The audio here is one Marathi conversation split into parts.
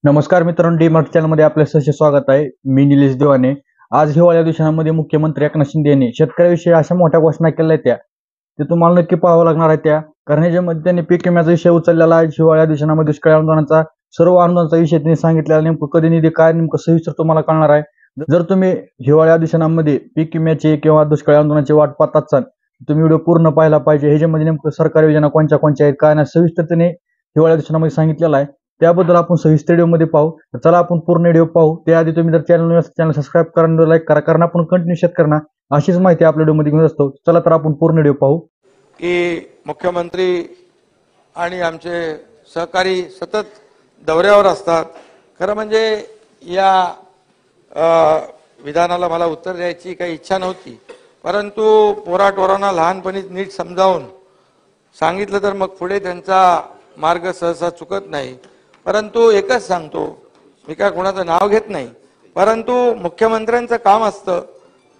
नमस्कार मित्रांनो, डी मार्ट चॅनलमध्ये आपले सहर्ष स्वागत आहे. मी निलेश देवाने. आज हिवाळ्या दिवसांमध्ये मुख्यमंत्री एकनाथ शिंदे यांनी शेतकऱ्याविषयी अशा मोठ्या घोषणा केल्या त्या ते तुम्हाला नक्की पाहावं लागणार आहे त्या कारण याच्यामध्ये त्यांनी पीक विम्याचा विषय उचललेला आहे. हिवाळ्या दिवसांमध्ये दुष्काळ आंदोलनाचा सर्व आंदोलनाचा विषय त्यांनी सांगितलेला, नेमकं कधी निधी काय नेमकं सविस्तर तुम्हाला कळणार आहे. जर तुम्ही हिवाळ्या दिवसांमध्ये पीक विम्याची किंवा दुष्काळ आंदोलनाची वाट पाहत असाल तुम्ही व्हिडिओ पूर्ण पाहायला पाहिजे. ह्याच्यामध्ये नेमकं सरकारी योजना कोणत्या कोणत्या आहेत काय नाही सविस्तर त्यांनी हिवाळ्या दिवसांमध्ये सांगितलेला आहे. त्याबद्दल आपण सविस्तर व्हिडिओमध्ये पाहू. तर चला आपण पूर्ण व्हिडिओ पाहू. त्याआधी तुम्ही जर चॅनल सबस्क्राईब करा आणि लाईक करा, कारण आपण कंटिन्यू शेतकऱ्यांना अशीच माहिती आपल्या व्हिडिओमध्ये घेऊन असतो. चला तर आपण पूर्ण व्हिडिओ पाहू. की मुख्यमंत्री आणि आमचे सहकारी सतत दौऱ्यावर असतात. खरं म्हणजे या विधानाला मला उत्तर द्यायची काही इच्छा नव्हती, परंतु पोराटोरांना लहानपणीच नीट समजावून सांगितलं तर मग पुढे त्यांचा मार्ग सहसा चुकत नाही. परंतु एकच सांगतो, मी काय कोणाचं नाव घेत नाही, परंतु मुख्यमंत्र्यांचं काम असतं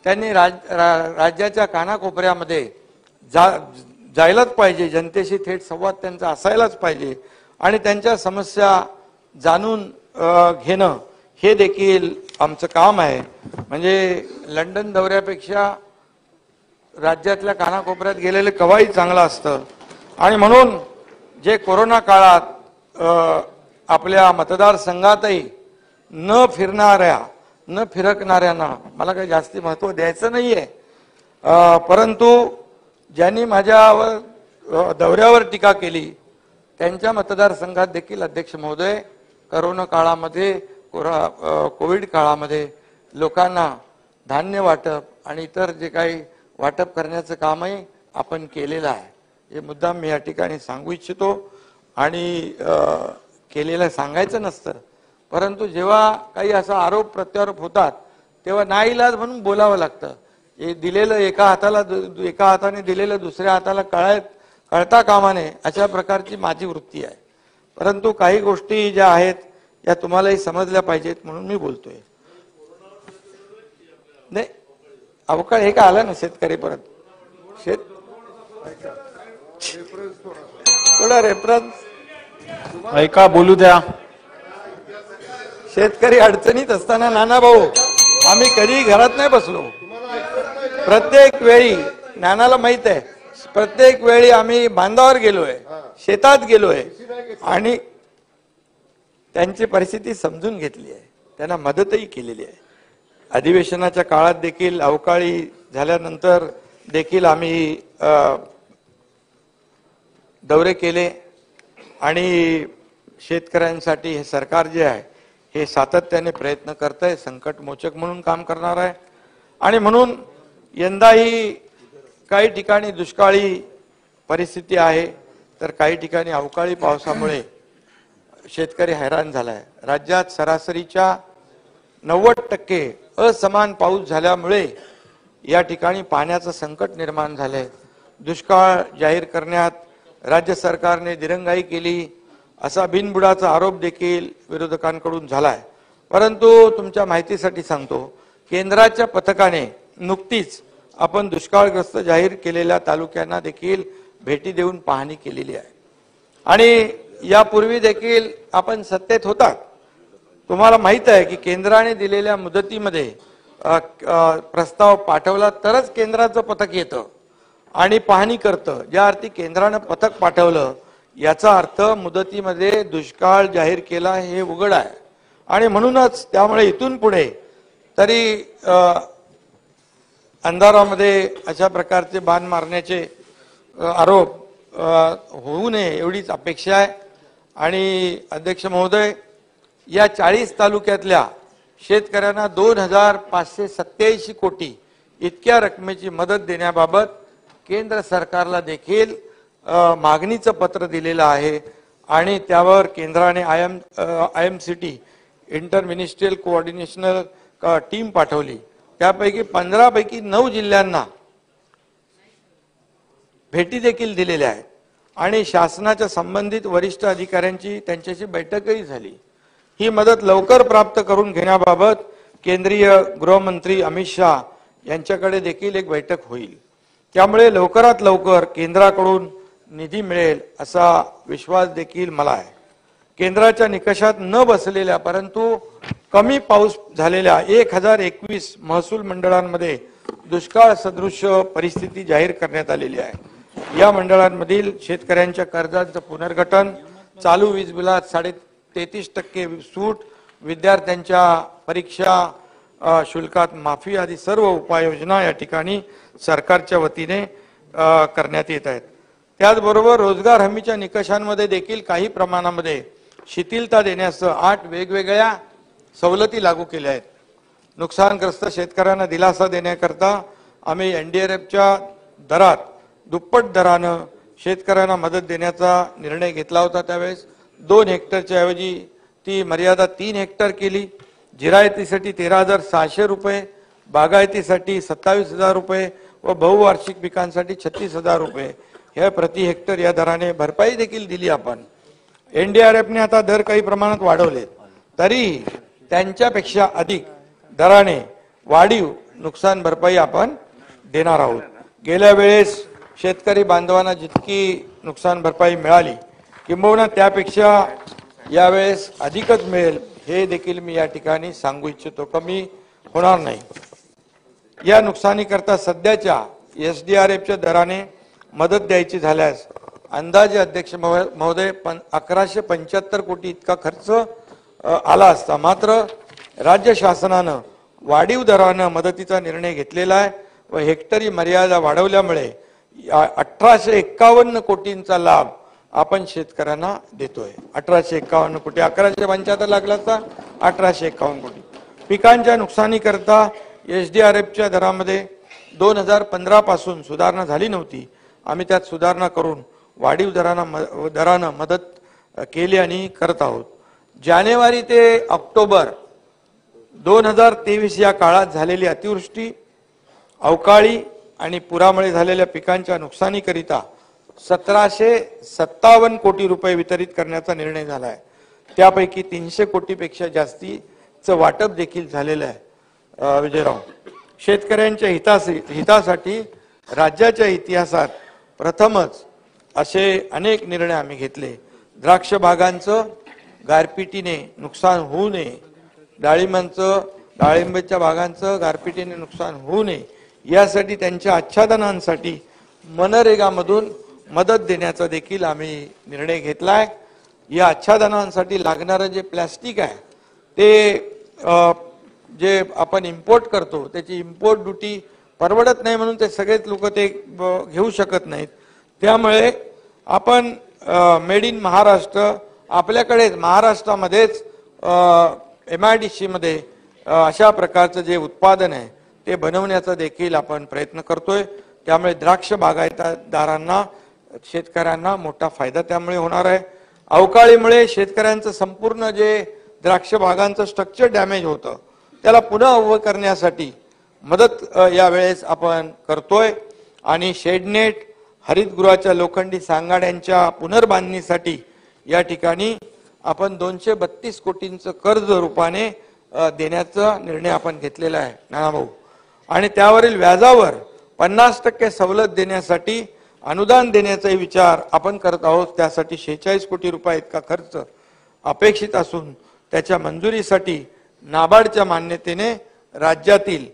त्यांनी राज्याच्या कानाकोपऱ्यामध्ये जायलाच पाहिजे. जनतेशी थेट संवाद त्यांचा असायलाच पाहिजे आणि त्यांच्या समस्या जाणून घेणं हे देखील आमचं काम आहे. म्हणजे लंडन दौऱ्यापेक्षा राज्यातल्या कानाकोपऱ्यात गेलेलं केव्हाही चांगलं असतं. आणि म्हणून जे कोरोना काळात आपल्या मतदारसंघातही न फिरकणाऱ्यांना मला काही जास्ती महत्त्व द्यायचं नाहीये, परंतु ज्यांनी माझ्यावर दौऱ्यावर टीका केली त्यांच्या मतदारसंघात देखील अध्यक्ष महोदय कोरोना काळामध्ये कोविड काळामध्ये लोकांना धान्य वाटप आणि इतर जे काही वाटप करण्याचं कामही आपण केलेलं आहे. हे मुद्दाम मी या ठिकाणी सांगू इच्छितो. आणि केलेलं सांगायचं नसतं, परंतु जेव्हा काही असा आरोप प्रत्यारोप होतात तेव्हा नाईलाज म्हणून बोलावं लागतं. हे दिलेलं एका हाताने दिलेलं दुसऱ्या हाताला कळता कामा नये, अशा प्रकारची माझी वृत्ती आहे. परंतु काही गोष्टी ज्या आहेत या तुम्हालाही समजल्या पाहिजेत म्हणून मी बोलतोय. नाही, अवकाळ हे का आलं ना शेतकरी परत थोडा रेफरन्स ऐका, बोलू द्या. शेतकरी अडचणीत असताना नाना भाऊ आम्ही कधी घरात नाही बसलो. प्रत्येक वेळी नानाला माहित आहे, प्रत्येक वेळी आम्ही बांधावर गेलोय, शेतात गेलोय आणि त्यांची परिस्थिती समजून घेतली आहे, त्यांना मदतही केलेली आहे. अधिवेशनाच्या काळात देखील अवकाळी झाल्यानंतर देखील आम्ही दौरे केले आणि शेतकऱ्यांसाठी हे सरकार जे आहे हे सातत्याने प्रयत्न करत आहे, संकटमोचक म्हणून काम करणार आहे. आणि म्हणून यंदाही काही ठिकाणी दुष्काळी परिस्थिती आहे, तर काही ठिकाणी अवकाळी पावसामुळे शेतकरी हैराण झालाय. राज्यात सरासरीच्या 90% असमान पाऊस झाल्यामुळे या ठिकाणी पाण्याचं संकट निर्माण झालंय. दुष्काळ जाहीर करण्यात राज्य सरकारने दिरंगाई केली असा बिनबुडाचा आरोप देखील विरोधकांकडून झालाय. परंतु तुमच्या माहितीसाठी सांगतो, केंद्राच्या पथकाने नुकतीच आपण दुष्काळग्रस्त जाहीर केलेल्या तालुक्यांना देखील भेटी देऊन पाहणी केलेली आहे. आणि यापूर्वी देखील आपण सत्तेत होता, तुम्हाला माहित आहे की केंद्राने दिलेल्या मुदतीमध्ये प्रस्ताव पाठवला तरच केंद्राचं पथक येतं आणि पाहणी करतं. ज्या अर्थी केंद्रानं पथक पाठवलं याचा अर्थ मुदतीमध्ये दुष्काळ जाहीर केला हे उघड आहे. आणि म्हणूनच त्यामुळे इथून पुढे तरी अंधारामध्ये अशा प्रकारचे बाण मारण्याचे आरोप होऊ नये एवढीच अपेक्षा आहे. आणि अध्यक्ष महोदय, या 40 तालुक्यातल्या शेतकऱ्यांना 2587 कोटी इतक्या रकमेची मदत देण्याबाबत केंद्र सरकारला देखील मागणीचं पत्र दिलेलं आहे आणि त्यावर केंद्राने IMCT इंटर मिनिस्ट्रियल कोऑर्डिनेशनल टीम पाठवली. त्यापैकी 15 पैकी 9 जिल्ह्यांना भेटी देखील दिलेल्या आहेत आणि शासनाच्या संबंधित वरिष्ठ अधिकाऱ्यांची त्यांच्याशी बैठकही झाली. ही मदत लवकर प्राप्त करून घेण्याबाबत केंद्रीय गृहमंत्री अमित शहा यांच्याकडे देखील एक बैठक होईल. त्यामुळे लवकरात लवकर केंद्राकडून निधी मिळेल असा विश्वास देखील मला आहे. केंद्राच्या निकषात न बसलेल्या परंतु कमी पाऊस झालेल्या 1021 महसूल मंडळांमध्ये दुष्काळ सदृश परिस्थिती जाहीर करण्यात आलेली आहे। या मंडळांमधील शेतकऱ्यांच्या कर्जाचं पुनर्गठन, चालू वीज बिलात 33% सूट, विद्यार्थ्यांच्या परीक्षा शुल्कात माफी आदी सर्व उपाययोजना या ठिकाणी सरकारच्या वतीने करण्यात येत आहेत। त्याचबरोबर रोजगार हमीच्या निकषांमध्ये देखील काही प्रमाणामध्ये शिथिलता देण्यासह 8 वेगवेगळ्या सवलती लागू केल्या आहेत। नुकसानग्रस्त शेतकऱ्यांना दिलासा देण्याकरता आम्ही एनडीआरएफच्या दरात दुप्पट दरानं शेतकऱ्यांना मदत देण्याचा निर्णय घेतला होता। त्यावेळेस 2 हेक्टरच्या ऐवजी ती मर्यादा 3 हेक्टर केली। जिरायतीसाठी 13,600 रुपये, बागायतीसाठी 27,000 रुपये व बहुवार्षिक पिकांसाठी 36,000 रुपये हे प्रति हेक्टर या दराने भरपाई देखील दिली। आपण एनडीआरएफने आता दर काही प्रमाणात वाढवले तरी त्यांच्यापेक्षा अधिक दराने वाढीव नुकसान भरपाई आपण देणार आहोत। गेल्या वेळेस शेतकरी बांधवांना जितकी नुकसान भरपाई मिळाली किंबहुना त्यापेक्षा यावेळेस अधिकच मिळेल हे देखील मी या ठिकाणी सांगू इच्छितो, कमी होणार नाही। या नुकसानीकरता सध्याच्या एसडीआरएफच्या दराने मदत द्यायची झाल्यास अंदाजे अध्यक्ष महोदय 1175 कोटी इतका खर्च आला असता। मात्र राज्य शासनानं वाढीव दरानं मदतीचा निर्णय घेतलेला आहे व हेक्टरी मर्यादा वाढवल्यामुळे 1851 कोटींचा लाभ आपण शेतकऱ्यांना देतोय। 1851 कोटी, 1175 लागला असता 1851 कोटी। पिकांच्या नुकसानीकरता एसडीआरएफच्या दरामध्ये 2015 पासून सुधारणा झाली नव्हती। आम्ही त्यात सुधारणा करून वाढीव दरानं मदत केली आणि करत आहोत। जानेवारी ते ऑक्टोबर 2023 या काळात झालेली अतिवृष्टी, अवकाळी आणि पुरामुळे झालेल्या पिकांच्या नुकसानीकरिता 1757 कोटी रुपये वितरित करण्याचा निर्णय झाला आहे। त्यापैकी 300 कोटीपेक्षा जास्तीचं वाटप देखील झालेलं आहे। विजयराव, शेतकऱ्यांच्या हितासाठी राज्याच्या इतिहासात प्रथमच असे अनेक निर्णय आम्ही घेतले। द्राक्ष बागांचं गारपिटीने नुकसान होऊ नये, डाळिंबाच्या बागांचं गारपिटीने नुकसान होऊ नये यासाठी त्यांच्या आच्छादनांसाठी मनरेगामधून मदत देण्याचा देखील आम्ही निर्णय घेतलाय। या आच्छादनांसाठी लागणारं जे प्लॅस्टिक आहे ते जे आपण इम्पोर्ट करतो त्याची इम्पोर्ट ड्युटी परवडत नाही म्हणून ते सगळेच लोक ते घेऊ शकत नाहीत। त्यामुळे आपण मेड इन महाराष्ट्र आपल्याकडे महाराष्ट्रामध्येच MIDC मध्ये अशा प्रकारचं जे उत्पादन आहे ते बनवण्याचा देखील आपण प्रयत्न करतोय। त्यामुळे द्राक्ष बागायतदारांना शेतकऱ्यांना मोठा फायदा त्यामुळे होणार आहे। अवकाळीमुळे शेतकऱ्यांचं संपूर्ण जे द्राक्ष बागांचं स्ट्रक्चर डॅमेज होतं त्याला पुन्हा उभं करण्यासाठी मदत यावेळेस आपण करतोय आणि शेडनेट, हरितगृहाच्या लोखंडी सांगाड्यांच्या पुनर्बांधणीसाठी या ठिकाणी आपण 232 कोटींचं कर्ज रूपाने देण्याचा निर्णय आपण घेतलेला आहे नानाभाऊ। आणि त्यावरील व्याजावर 50% सवलत देण्यासाठी अनुदान देण्याचाही विचार आपण करत आहोत। त्यासाठी 46 कोटी रुपये इतका खर्च अपेक्षित असून त्याच्या मंजुरीसाठी नाबार्डच्या मान्यतेने राज्यातील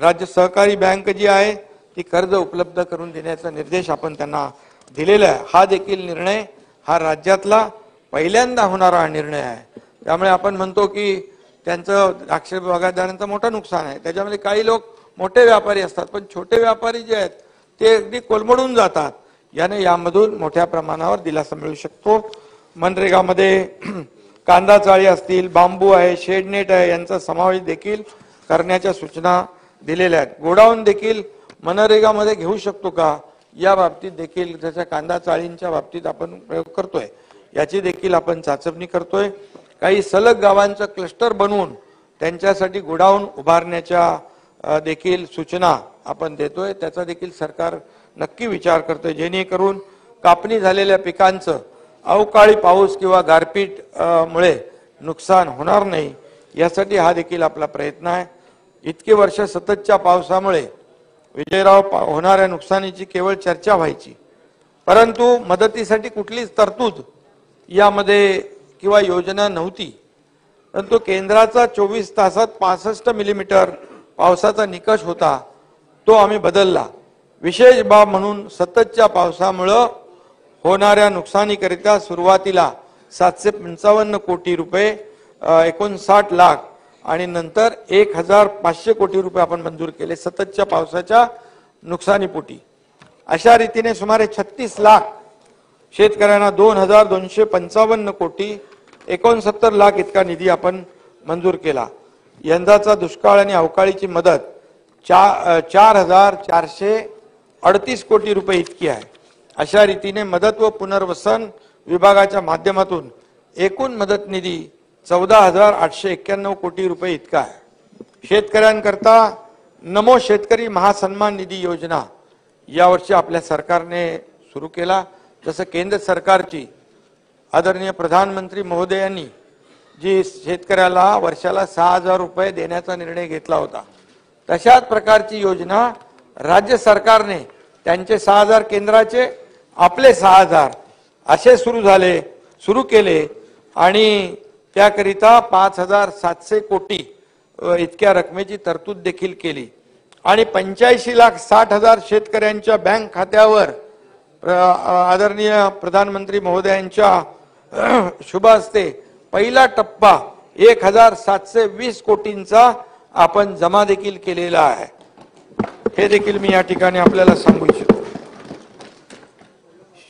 राज्य सहकारी बँक जी आहे ती कर्ज उपलब्ध करून देण्याचा निर्देश आपण त्यांना दिलेला आहे। हा देखील निर्णय हा राज्यातला पहिल्यांदा होणारा निर्णय आहे। त्यामुळे आपण म्हणतो की त्यांचं द्राक्ष बागायतदारांचं मोठं नुकसान आहे, त्याच्यामध्ये काही लोक मोठे व्यापारी असतात पण छोटे व्यापारी जे आहेत ते अगदी कोलमडून जातात। यामधून मोठ्या प्रमाणावर दिलासा मिळू शकतो। मनरेगामध्ये कांदा चाळी असतील, बांबू आहे, शेडनेट आहे यांचा समावेश देखील करण्याच्या सूचना दिलेल्या आहेत। गोडाऊन देखील मनरेगामध्ये घेऊ शकतो का या बाबतीत देखील जशा कांदा चाळींच्या बाबतीत आपण प्रयोग करतोय याची देखील आपण चाचपणी करतोय। काही सलग गावांचं क्लस्टर बनवून त्यांच्यासाठी गोडाऊन उभारण्याच्या देखील सूचना आपण देतोय। त्याचा देखील सरकार नक्की विचार करतोय जेणेकरून कापणी झालेल्या पिकांचं अवकाळी पाऊस किंवा गारपीट मुळे नुकसान होणार नाही यासाठी हा देखील आपला प्रयत्न आहे। इतके वर्ष सततच्या पावसामुळे विजयराव होणाऱ्या नुकसानीची केवळ चर्चा व्हायची परंतु मदतीसाठी कुठलीच तरतूद यामध्ये किंवा योजना नव्हती, परंतु केंद्राचा 24 तासात 65 मिलीमीटर पावसाचा निकष होता, तो आम्ही बदलला. विशेष बाब म्हणून सततच्या पावसामुळे होणाऱ्या नुकसानीकरिता सुरुवातीला 755 कोटी रुपये 59 लाख आणि नंतर 1500 कोटी रुपये आपण मंजूर केले सततच्या पावसाच्या नुकसानीपोटी. अशा रीतीने सुमारे 36 लाख शेतकऱ्यांना 2255 कोटी 69 लाख इतका निधी आपण मंजूर केला. यंदाचा दुष्काळ आणि अवकाळीची मदत 4438 कोटी रुपये इतकी आहे. अशा रीतीने मदत व पुनर्वसन विभागाच्या माध्यमातून एकूण मदत निधी 14,891 कोटी रुपये इतका आहे. शेतकऱ्यांकरता नमो शेतकरी महासन्मान निधी योजना यावर्षी आपल्या सरकारने सुरू केला. जसं केंद्र सरकारची आदरणीय प्रधानमंत्री महोदयांनी जी शेतकऱ्याला वर्षाला 6,000 रुपये देण्याचा निर्णय घेतला होता, तशाच प्रकारची योजना राज्य सरकारने त्यांचे 6,000 केंद्राचे आपले 6,000 असे सुरू केले आणि त्याकरिता 5,700 कोटी इतक्या रकमेची तरतूद देखील केली आणि 85,60,000 शेतकऱ्यांच्या बँक खात्यावर आदरणीय प्रधानमंत्री महोदयांच्या शुभ हस्ते पहिला टप्पा 1,720 कोटींचा आपण जमा देखील केलेला आहे. हे देखील मी या ठिकाणी आपल्याला सांगू इच्छितो.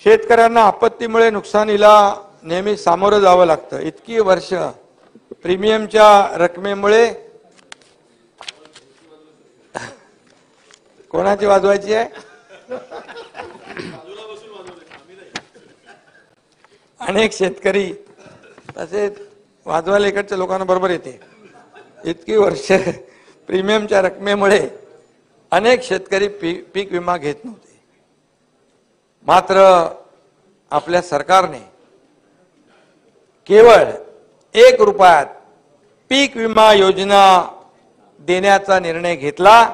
शेतकऱ्यांना आपत्तीमुळे नुकसानीला नेहमी सामोरं जावं लागतं. इतकी वर्ष प्रीमियमच्या रकमेमुळे कोणाची वाजवायची आहे? अनेक शेतकरी तसेच वाजवायला इकडच्या लोकांना बरोबर येते. इतकी वर्ष प्रीमियमच्या रकमेमुळे अनेक शेतकरी पीक विमा घेत नव्हते. मात्र आपल्या सरकारने केवळ 1 रुपयात पीक विमा योजना देण्याचा निर्णय घेतला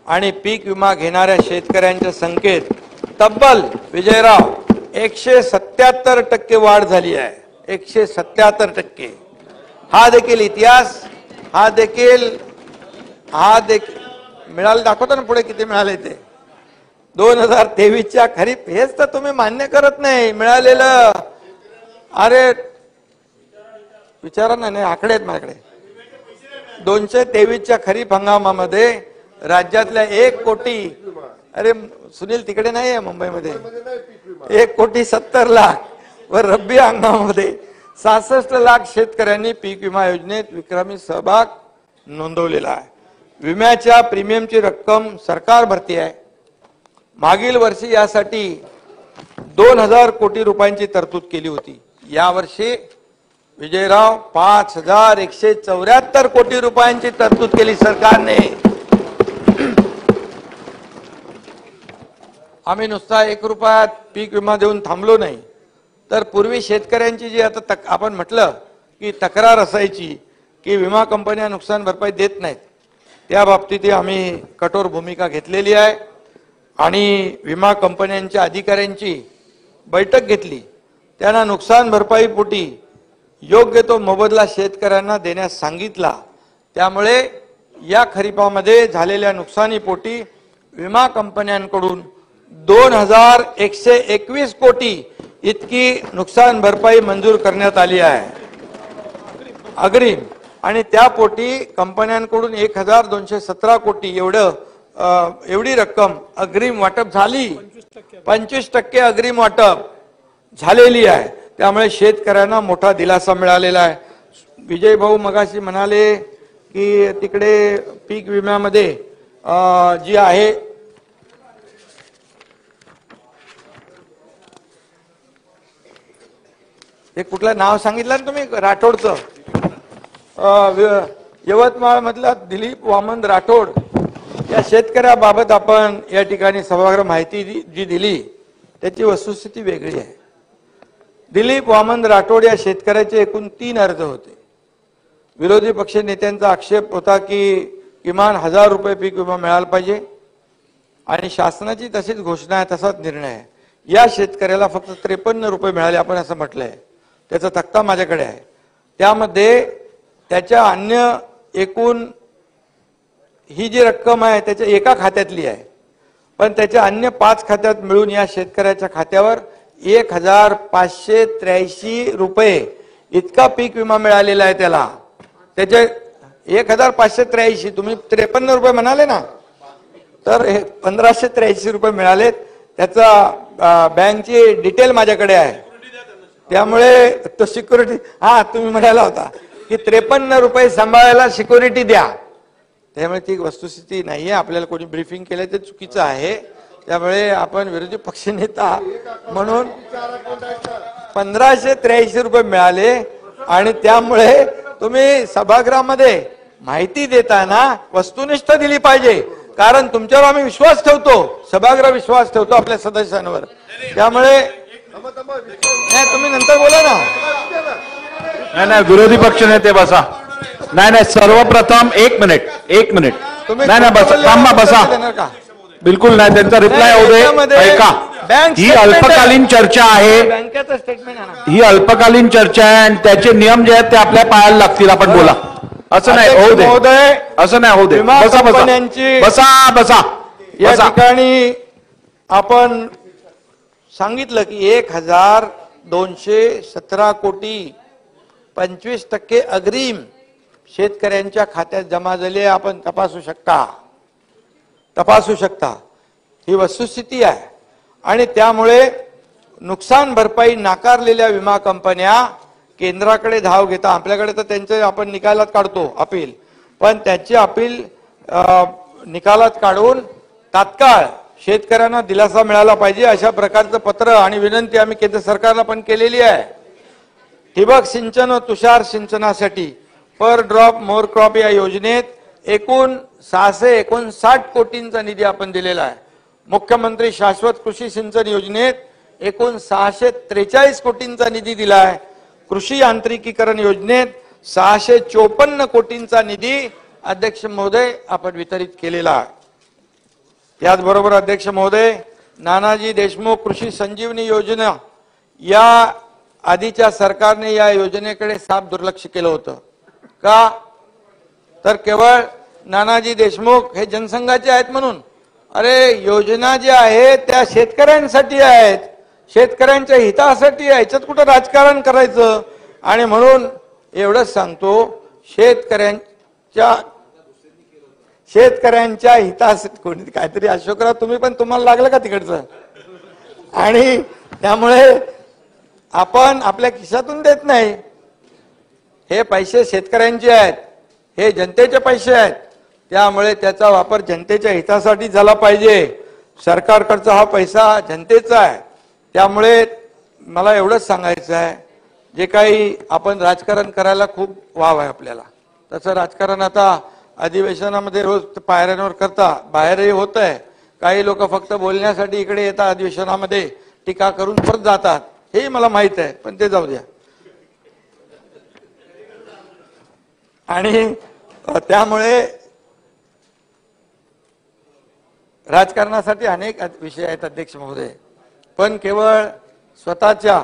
आणि पीक विमा घेणाऱ्या शेतकऱ्यांच्या संख्येत तब्बल विजयराव 177% वाढ झाली आहे. 177%. हा देखील इतिहास, हा देखील मिळाले. दाखवतो ना पुढे किती मिळाले ते. 2023च्या खरीप. हेच तर तुम्ही मान्य करत नाही मिळालेलं. अरे विचारा ना, नाही आकडे आहेत माझ्याकडे. 223च्या खरीप हंगामामध्ये राज्यातल्या 1 कोटी, अरे सुनील तिकडे नाही आहे मुंबईमध्ये, 1,70,00,000 व रब्बी हंगामामध्ये 66 लाख शेतकऱ्यांनी पीक विमा योजनेत विक्रमी सहभाग नोंदवलेला आहे. विम्याच्या प्रीमियमची रक्कम सरकार भरती आहे. मागील वर्षी यासाठी 2,000 कोटी रुपयांची तरतूद केली होती. यावर्षी विजयराव 5,174 कोटी रुपयांची तरतूद केली सरकारने. आम्ही नुसता 1 रुपयात पीक विमा देऊन थांबलो नाही, तर पूर्वी शेतकऱ्यांची जी आता आपण म्हटलं की तक्रार असायची की विमा कंपन्या नुकसान भरपाई देत नाहीत, त्या बाबतीत आम्ही कठोर भूमिका घेतलेली आहे आणि विमा कंपन्यांच्या अधिकाऱ्यांची बैठक घेतली. त्यांना नुकसान भरपाई पोटी योग्य तो मोबदला शेतकऱ्यांना देण्यास सांगितला. त्यामुळे या खरीपामध्ये झालेल्या नुकसानीपोटी विमा कंपन्यांकडून 2,121 कोटी इतकी नुकसान भरपाई मंजूर करण्यात आली आहे अग्रिम. आणि त्यापोटी कंपन्यांकडून 1,217 कोटी एवढी रक्कम अग्रिम वाटप झाली. 25% अग्रिम वाटप झालेली आहे. त्यामुळे शेतकऱ्यांना मोठा दिलासा मिळालेला आहे. विजय भाऊ मगाशी म्हणाले की तिकडे पीक विम्यामध्ये जी आहे हे कुठलं नाव सांगितलं ना तुम्ही राठोडचं, यवतमाळ मधला दिलीप वामन राठोड या शेतकऱ्याबाबत आपण या ठिकाणी सभागृह माहिती जी दिली त्याची वस्तुस्थिती वेगळी आहे. दिलीप वामन राठोड या शेतकऱ्याचे एकूण 3 अर्ज होते. विरोधी पक्ष नेत्यांचा आक्षेप होता की किमान 1,000 रुपये पीक विमा मिळाला पाहिजे आणि शासनाची तशीच घोषणा आहे, तसाच निर्णय आहे. या शेतकऱ्याला फक्त 53 रुपये मिळाले आपण असं म्हटलंय. त्याचा तक्ता माझ्याकडे आहे. त्यामध्ये त्याच्या अन्य एकूण ही जी रक्कम आहे त्याच्या एका खात्यातली आहे, पण त्याच्या अन्य 5 खात्यात मिळून या शेतकऱ्याच्या खात्यावर 1583 रुपये इतका पीक विमा मिळालेला आहे त्याला. त्याचे 1583, तुम्ही 53 रुपये म्हणाले ना, तर 1583 रुपये मिळालेत. त्याचा बँकची डिटेल माझ्याकडे आहे. त्यामुळे तो सिक्युरिटी, हा तुम्ही म्हणाला होता की 53 रुपये सांभाळायला सिक्युरिटी द्या, त्यामुळे ती वस्तुस्थिती नाहीये. आपल्याला कोणी ब्रीफिंग केलं ते चुकीचं आहे. त्यामुळे आपण विरोधी पक्षनेता म्हणून 1583 रुपये मिळाले आणि त्यामुळे तुम्ही सभागृहामध्ये माहिती देताना वस्तुनिष्ठ दिली पाहिजे, कारण तुमच्यावर आम्ही विश्वास ठेवतो, सभागृह विश्वास ठेवतो आपल्या सदस्यांवर. त्यामुळे नाही, तुम्ही नंतर बोला ना. नाही, विरोधी पक्ष नेते बसा. नाही, सर्वप्रथम एक मिनिट नाही, बसा, थांबा, बसा. बिलकुल नाही, त्यांचा रिप्लाय होऊ दे. ऐका, ही अल्पकालीन चर्चा आहे, बँकेचं स्टेटमेंट आहे ना. ही अल्पकालीन चर्चा आहे आणि त्याचे नियम जे आहेत ते आपल्या पायाला लागतील. आपण बोला. असं नाही होऊ दे, असं नाही होऊ दे. बसा बसा बसा बसा. या ठिकाणी आपण सांगितलं की 1217 कोटी 25% अग्रिम शेतकऱ्यांच्या खात्यात जमा झाले. आपण तपासू शकता. ही वस्तुस्थिती आहे. आणि त्यामुळे नुकसान भरपाई नाकारलेल्या विमा कंपन्या केंद्राकडे धाव घेता. आपल्याकडे तर त्यांचे आपण निकालात काढतो अपील, पण त्याची अपील निकालात काढून तात्काळ शेतकऱ्यांना दिलासा मिळाला पाहिजे अशा प्रकारचं पत्र आणि विनंती आम्ही केंद्र सरकारला पण केलेली आहे. ठिबक सिंचन व तुषार सिंचनासाठी पर ड्रॉप मोर क्रॉप या योजनेत एकूण 659 कोटींचा निधी आपण दिलेला आहे. मुख्यमंत्री शाश्वत कृषी सिंचन योजनेत एकूण 643 कोटींचा निधी दिला आहे. कृषी यांत्रिकीकरण योजनेत 654 कोटींचा निधी अध्यक्ष महोदय आपण वितरित केलेला आहे. याचबरोबर अध्यक्ष महोदय, नानाजी देशमुख कृषी संजीवनी योजना, या आधीच्या सरकारने या योजनेकडे साफ दुर्लक्ष केलं होतं. का तर केवळ नानाजी देशमुख हे जनसंघाचे आहेत म्हणून. अरे, योजना ज्या आहेत त्या शेतकऱ्यांसाठी आहेत, शेतकऱ्यांच्या हितासाठी आहे. याच्यात कुठं राजकारण करायचं. आणि म्हणून एवढंच सांगतो, शेतकऱ्यांच्या हितासाठी कोणी काहीतरी, अशोकराव तुम्ही पण, तुम्हाला लागलं का तिकडचं. आणि त्यामुळे आपण आपल्या खिशातून देत नाही. हे पैसे शेतकऱ्यांचे आहेत, हे जनतेचे पैसे आहेत. त्यामुळे त्याचा वापर जनतेच्या हितासाठी झाला पाहिजे. सरकारकडचा हा पैसा जनतेचा आहे. त्यामुळे मला एवढंच सांगायचं आहे, जे काही आपण राजकारण करायला खूप वाव आहे आपल्याला, तसं राजकारण आता अधिवेशनामध्ये रोज पायऱ्यांवर करता बाहेरही होत आहे. काही लोक फक्त बोलण्यासाठी इकडे येतात, अधिवेशनामध्ये टीका करून परत जातात, हेही मला माहित आहे, पण ते जाऊ द्या. आणि त्यामुळे राजकारणासाठी अनेक विषय आहेत अध्यक्ष महोदय, पण केवळ स्वतःच्या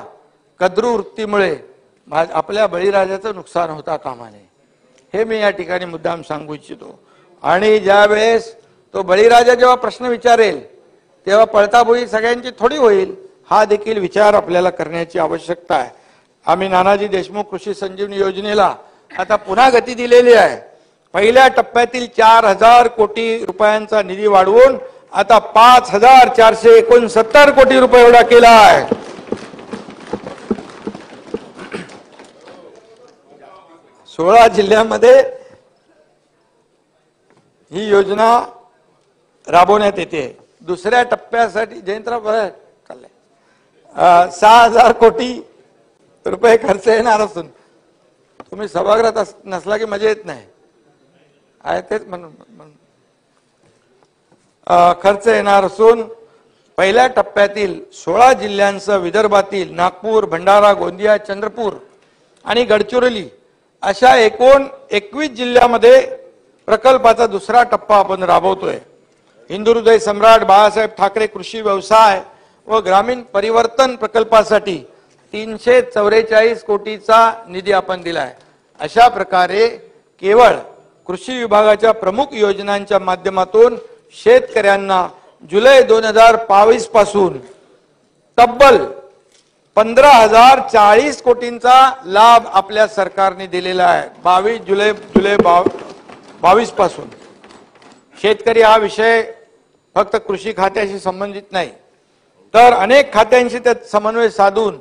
कद्रू वृत्तीमुळे आपल्या बळीराजाचं नुकसान होता कामा नये, हे मी या ठिकाणी मुद्दाम सांगू इच्छितो. आणि ज्या वेळेस तो बळीराजा जेव्हा प्रश्न विचारेल तेव्हा पळताबोळी सगळ्यांची थोडी होईल, हा देखील विचार आपल्याला करण्याची आवश्यकता आहे. आम्ही नानाजी देशमुख कृषी संजीवनी योजनेला आता पुन्हा गती दिलेली आहे. पहिल्या टप्प्यातील 4000 कोटी रुपयांचा निधी वाढवून आता 5469 कोटी रुपये एवढा केला आहे. 16 जिल्ह्यामध्ये ही योजना राबवण्यात येते. दुसऱ्या टप्प्यासाठी जयंतराव बरं चाललंय, 6000 कोटी रुपये खर्च येणार असून, तुम्ही सभागृहात नसला की मजा येत नाही आहे, तेच म्हणून खर्च येणार असून पहिल्या टप्प्यातील 16 जिल्ह्यांसह विदर्भातील नागपूर, भंडारा, गोंदिया, चंद्रपूर आणि गडचिरोली अशा एकूण 21 जिल्ह्यामध्ये प्रकल्पाचा दुसरा टप्पा आपण राबवतोय. हिंदुहृदय सम्राट बाळासाहेब ठाकरे कृषी व्यवसाय व ग्रामीण परिवर्तन प्रकल्पासाठी 344 कोटीचा निधी आपण दिलाय. अशा प्रकारे केवळ कृषी विभागाच्या प्रमुख योजनांच्या माध्यमातून शेतकऱ्यांना जुलै 2022 पासून तब्बल 15,040 कोटींचा लाभ आपल्या सरकारने दिलेला आहे. 22 जुलै 22 पासून. शेतकरी हा विषय फक्त कृषी खात्याशी संबंधित नाही, तर अनेक खात्यांशी त्यात समन्वय साधून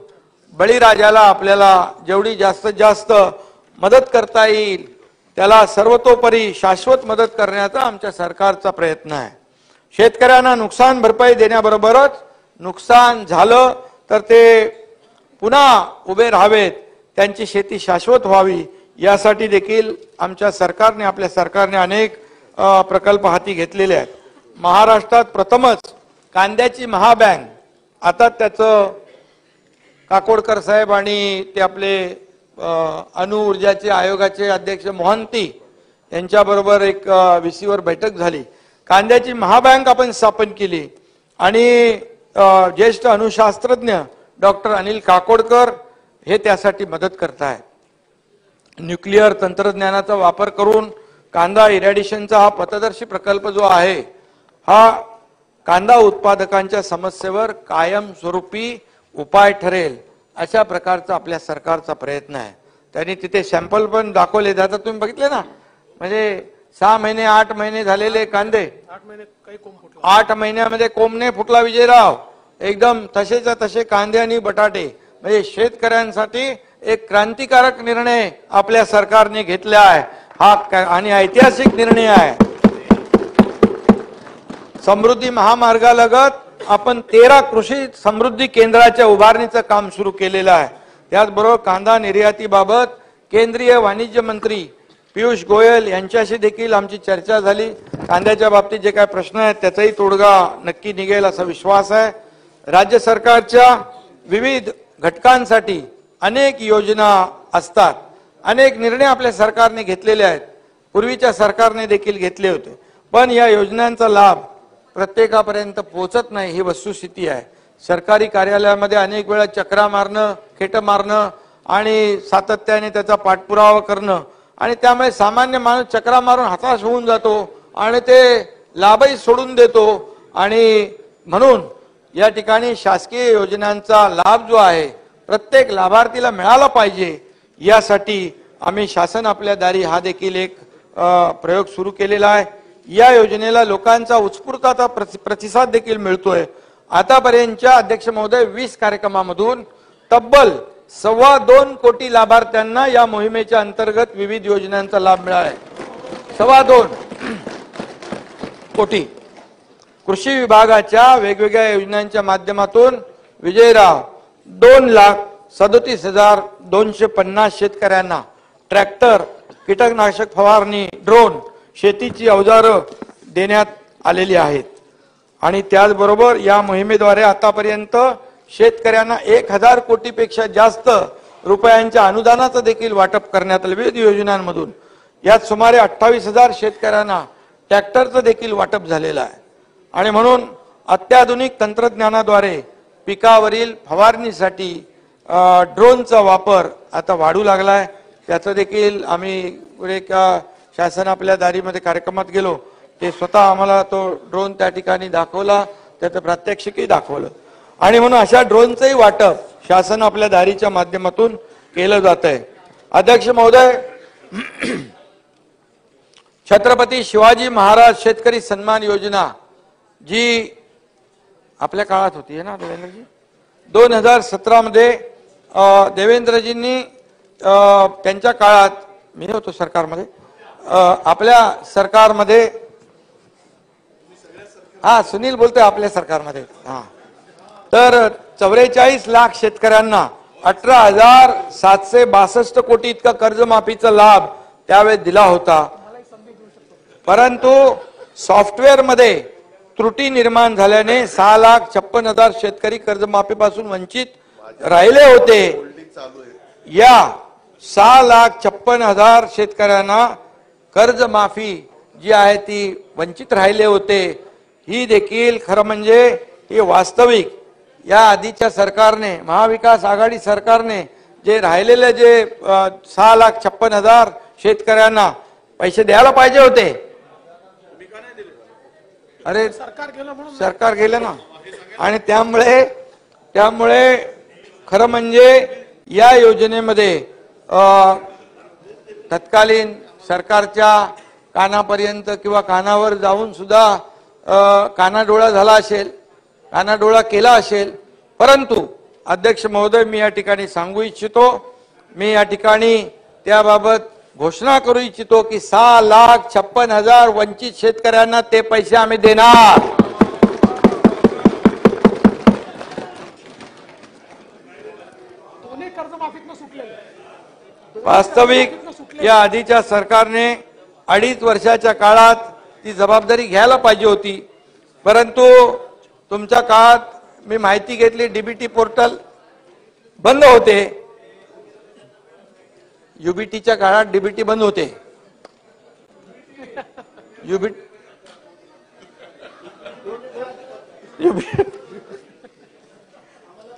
बळीराजाला आपल्याला जेवढी जास्तीत जास्त मदत करता येईल त्याला सर्वतोपरी शाश्वत मदत करण्याचा आमच्या सरकारचा प्रयत्न आहे. शेतकऱ्यांना नुकसान भरपाई देण्याबरोबरच नुकसान झालं तर ते पुन्हा उभे राहावेत, त्यांची शेती शाश्वत व्हावी यासाठी देखील आमच्या सरकारने आपल्या सरकारने अनेक प्रकल्प हाती घेतलेले आहेत. महाराष्ट्रात प्रथमच कांद्याची महाबँक, आता त्याचं काकोडकर साहेब आणि ते आपले अणु ऊर्जाचे आयोगाचे अध्यक्ष मोहंती यांच्याबरोबर एक VC वर बैठक झाली. कांद्याची महाबँक आपण स्थापन केली आणि ज्येष्ठ अणुशास्त्रज्ञ डॉक्टर अनिल काकोडकर हे त्यासाठी मदत करतायत. न्यूक्लिअर तंत्रज्ञानाचा वापर करून कांदा इरॅडिशनचा हा पथदर्शी प्रकल्प जो आहे हा कांदा उत्पादकांच्या समस्येवर कायमस्वरूपी उपाय ठरेल अशा प्रकारचा आपल्या सरकारचा प्रयत्न आहे. त्यांनी तिथे सॅम्पल पण दाखवले जातात, तुम्ही बघितले ना. म्हणजे 6 महिने 8 महिने झालेले कांदे, 8 महिन्यामध्ये कोंबणे फुटला विजयराव. एकदम तसेच्या तसे कांदे आणि बटाटे. म्हणजे शेतकऱ्यांसाठी एक क्रांतिकारक निर्णय आपल्या सरकारने घेतला आहे हा आणि ऐतिहासिक निर्णय आहे. समृद्धी महामार्गालगत आपण 13 कृषी समृद्धी केंद्राच्या उभारणीचं काम सुरू केलेलं आहे. त्याचबरोबर कांदा निर्यातीबाबत केंद्रीय वाणिज्य मंत्री पियुष गोयल यांच्याशी देखील आमची चर्चा झाली. कांद्याच्या बाबतीत जे काही प्रश्न आहेत त्याचाही तोडगा नक्की निघेल असा विश्वास आहे. राज्य सरकारच्या विविध घटकांसाठी अनेक योजना असतात, अनेक निर्णय आपल्या सरकारने घेतलेले आहेत, पूर्वीच्या सरकारने देखील घेतले होते, पण या योजनांचा लाभ प्रत्येकापर्यंत पोहोचत नाही ही वस्तुस्थिती आहे. सरकारी कार्यालयामध्ये अनेक वेळा चक्रा मारणं, खेट मारणं आणि सातत्याने त्याचा पाठपुरावा करणं आणि त्यामुळे सामान्य माणूस चक्रा मारून हताश होऊन जातो आणि ते लाभही सोडून देतो. आणि म्हणून या ठिकाणी शासकीय योजनांचा लाभ जो आहे प्रत्येक लाभार्थीला मिळाला पाहिजे यासाठी आम्ही शासन आपल्या दारी हा देखील एक प्रयोग सुरू केलेला आहे. या योजनेला लोकांचा उत्स्फूर्त प्रतिसाद देखील मिळतोय. आतापर्यंतच्या अध्यक्ष महोदय 20 कार्यक्रमामधून तब्बल 2.25 कोटी लाभार्थ्यांना या मोहिमेच्या अंतर्गत विविध योजनांचा लाभ मिळाला आहे. 2.25 कोटी. कृषी विभागाच्या वेगवेगळ्या योजनांच्या माध्यमातून विजयराव 2,37,250 शेतकऱ्यांना ट्रॅक्टर, कीटकनाशक फवारणी, ड्रोन, शेतीची अवजारं देण्यात आलेली आहेत. आणि त्याचबरोबर या मोहिमेद्वारे आतापर्यंत शेतकऱ्यांना 1,000 कोटीपेक्षा जास्त रुपयांच्या अनुदानाचं देखील वाटप करण्यात आलं विविध योजनांमधून. यात सुमारे 28,000 शेतकऱ्यांना ट्रॅक्टरचं देखील वाटप झालेलं आहे. आणि म्हणून अत्याधुनिक तंत्रज्ञानाद्वारे पिकावरील फवारणीसाठी ड्रोनचा वापर आता वाढू लागलाय. त्याचं देखील आम्ही शासन आपल्या दारीमध्ये कार्यक्रमात गेलो, ते स्वतः आम्हाला तो ड्रोन त्या ठिकाणी दाखवला, त्याचं प्रात्यक्षिकही दाखवलं. आणि म्हणून अशा ड्रोनचंही वाटप शासन आपल्या दारीच्या माध्यमातून केलं जात आहे. अध्यक्ष महोदय, छत्रपती शिवाजी महाराज शेतकरी सन्मान योजना जी आपल्या काळात होती ना देवेंद्रजी, 2017 मध्ये देवेंद्रजींनी त्यांच्या काळात, मी होतो सरकारमध्ये, आपल्या सरकारमध्ये, हा सुनील बोलतोय, आपल्या सरकारमध्ये, हा, तर 44 लाख शेतकऱ्यांना 18,762 कोटी इतका कर्जमाफीचा लाभ त्यावेळेस दिला होता. परंतु सॉफ्टवेअर मध्ये त्रुटी निर्माण झाल्याने 6,56,000 शेतकरी कर्जमाफीपासून वंचित राहिले होते. या 6,56,000 शेतकऱ्यांना कर्जमाफी जी आहे ती वंचित राहिले होते. ही देखील खरं म्हणजे ही वास्तविक या आधीच्या सरकारने, महाविकास आघाडी सरकारने जे राहिलेले जे 6,56,000 शेतकऱ्यांना पैसे द्यायला पाहिजे होते, अरे सरकार गेलं ना. आणि त्यामुळे खरं म्हणजे या योजनेमध्ये तत्कालीन सरकारच्या कानापर्यंत किंवा कानावर जाऊन सुद्धा कानाडोळा झाला असेल, कानाडोळा केला असेल. परंतु अध्यक्ष महोदय, मी या ठिकाणी सांगू इच्छितो, मी या ठिकाणी त्याबाबत घोषणा करू इच्छितो की 6,56,000 वंचित शेतकऱ्यांना ते पैसे आम्ही देणार. वास्तविक या आधीच्या सरकारने 2.5 वर्षाच्या काळात ती जबाबदारी घ्यायला पाहिजे होती. परंतु तुमच्या काळात मी माहिती घेतली, डीबीटी पोर्टल बंद होते. युबीटीच्या काळात डीबीटी बंद होते.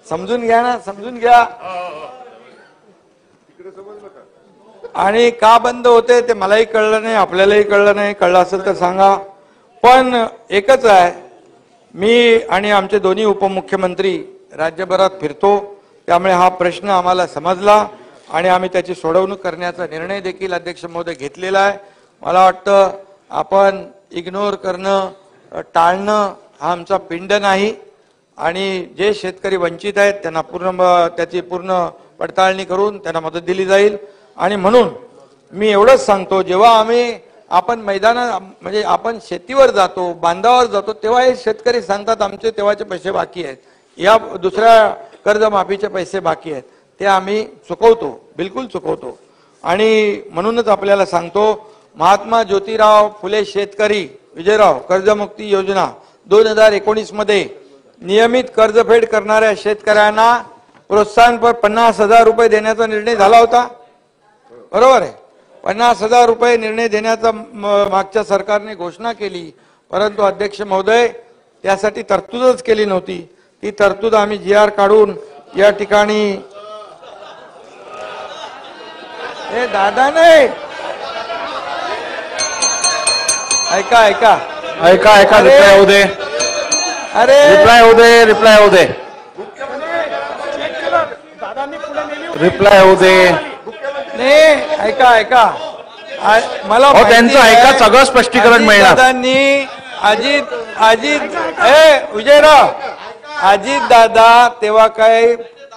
समजून घ्या ना, समजून घ्या. आणि का बंद होते ते मलाही कळलं नाही, आपल्यालाही कळलं नाही. कळलं असेल तर सांगा. पण एकच आहे, मी आणि आमचे दोन्ही उपमुख्यमंत्री राज्यभरात फिरतो, त्यामुळे हा प्रश्न आम्हाला समजला आणि आम्ही त्याची सोडवणूक करण्याचा निर्णय देखील अध्यक्ष महोदय घेतलेला आहे. मला वाटतं आपण इग्नोर करणं, टाळणं हा आमचा पिंड नाही. आणि जे शेतकरी वंचित आहेत त्यांना त्याची पूर्ण पडताळणी करून त्यांना मदत दिली जाईल. आणि म्हणून मी एवढंच सांगतो, जेव्हा आपण मैदानात म्हणजे आपण शेतीवर जातो, बांधावर जातो, तेव्हा हे शेतकरी सांगतात आमचे तेव्हाचे पैसे बाकी आहेत, या दुसऱ्या कर्जमाफीचे पैसे बाकी आहेत, ते आम्ही चुकवतो, बिलकुल चुकवतो. आणि म्हणूनच आपल्याला सांगतो, महात्मा ज्योतिराव फुले शेतकरी विजयराव कर्जमुक्ती योजना 2019 मध्ये नियमित कर्जफेड करणाऱ्या शेतकऱ्यांना प्रोत्साहनपर 50,000 रुपये देण्याचा निर्णय झाला होता. बरोबर आहे, 50,000 रुपये निर्णय देण्याचा मागच्या सरकारने घोषणा केली. परंतु अध्यक्ष महोदय त्यासाठी तरतूदच केली नव्हती. ती तरतूद आम्ही GR काढून या ठिकाणी हे दादा नाही, ऐका ऐका ऐका ऐका, रिप्लाय होऊ दे. अरे रिप्लाय होऊ दे, रिप्लाय होऊ दे, रिप्लाय होऊ दे. नाही, ऐका ऐका, मला त्यांचं ऐका, सगळं स्पष्टीकरण मिळणार. दादांनी विजयराव अजित दादा तेव्हा काय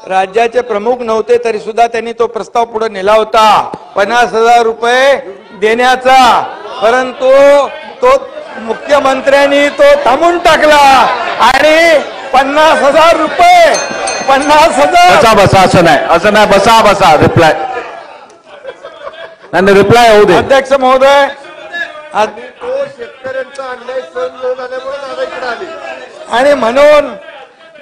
राज्याचे प्रमुख नव्हते, तरी सुद्धा त्यांनी तो प्रस्ताव पुढे नेला होता 50,000 रुपये देण्याचा. परंतु तो मुख्यमंत्र्यांनी तो थांबून टाकला आणि 50,000 रुपये 50,000. बसा बसा, असं नाही, बसा बसा. रिप्लाय नाही, रिप्लाय होऊ दे. अध्यक्ष महोदय, शेतकऱ्यांचा अन्याय सहन झाल्यामुळे दादा इकडे आले आणि म्हणून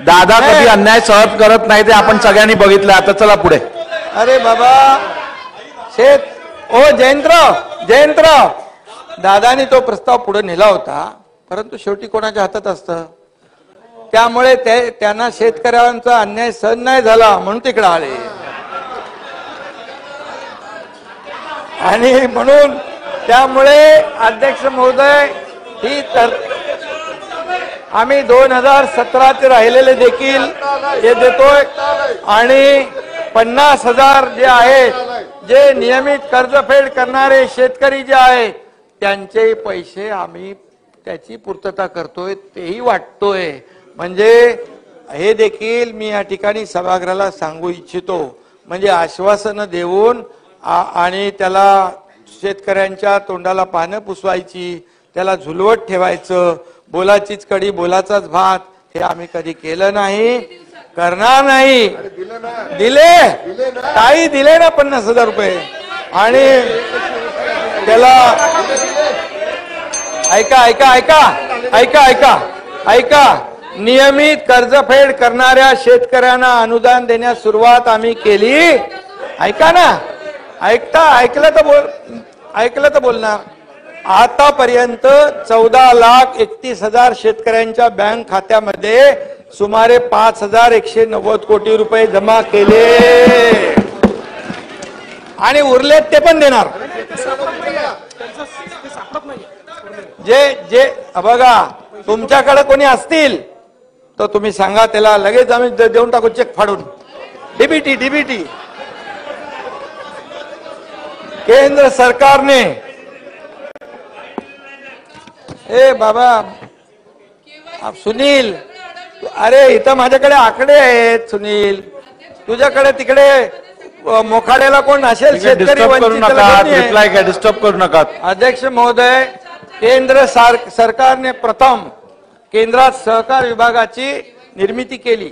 दादा कधी अन्याय सहन करत नाही, ते आपण सगळ्यांनी बघितलं. आता चला पुढे. अरे बाबा जयंतराव दादानी तो प्रस्ताव पुढे नेला होता, परंतु शेवटी कोणाच्या हातात असतं. त्यामुळे त्यांना शेतकऱ्यांचा अन्याय सहन नाही झाला म्हणून तिकडे आले. आणि म्हणून त्यामुळे अध्यक्ष महोदय ही तर आम्ही 2017चे राहिलेले देखील हे देतोय. आणि 50,000 जे आहेत, जे नियमित कर्जफेड करणारे शेतकरी जे आहेत त्यांचे पैसे आम्ही त्याची पूर्तता करतोय, तेही वाटतोय. म्हणजे हे देखील मी या ठिकाणी सभागृहाला सांगू इच्छितो. म्हणजे आश्वासन देऊन आणि त्याला शेतकऱ्यांच्या तोंडाला पानं पुसवायची, त्याला झुलवत ठेवायचं, बोलाचीच कडी बोलाचाच भात, हे आम्ही कधी केलं नाही, करणार नाही. काही दिले ना 50,000 रुपये. आणि त्याला ऐका ऐका ऐका ऐका ऐका ऐका नियमित कर्जफेड करणाऱ्या शेतकऱ्यांना अनुदान देण्यास सुरुवात आम्ही केली. ऐका ना, ऐकलं तर बोलणार. आतापर्यंत 14,31,000 शेतकऱ्यांच्या बँक खात्यामध्ये सुमारे 5,190 कोटी रुपये जमा केले आणि उरलेत ते पण देणार. जे जे बघा तुमच्याकडे कोणी असतील तर तुम्ही सांगा, त्याला लगेच आम्ही देऊन टाकू चेक फाडून. डीबीटी केंद्र सरकारने, ए बाबा सुनील, अरे इथं माझ्याकडे आकडे आहेत सुनील, तुझ्याकडे तिकडे मोखाड्याला कोण असेल शेतकरी रिप्लाय घ्या, डिस्टर्ब करू नका. अध्यक्ष महोदय, केंद्र सरकारने प्रथम केंद्रात सहकार विभागाची निर्मिती केली.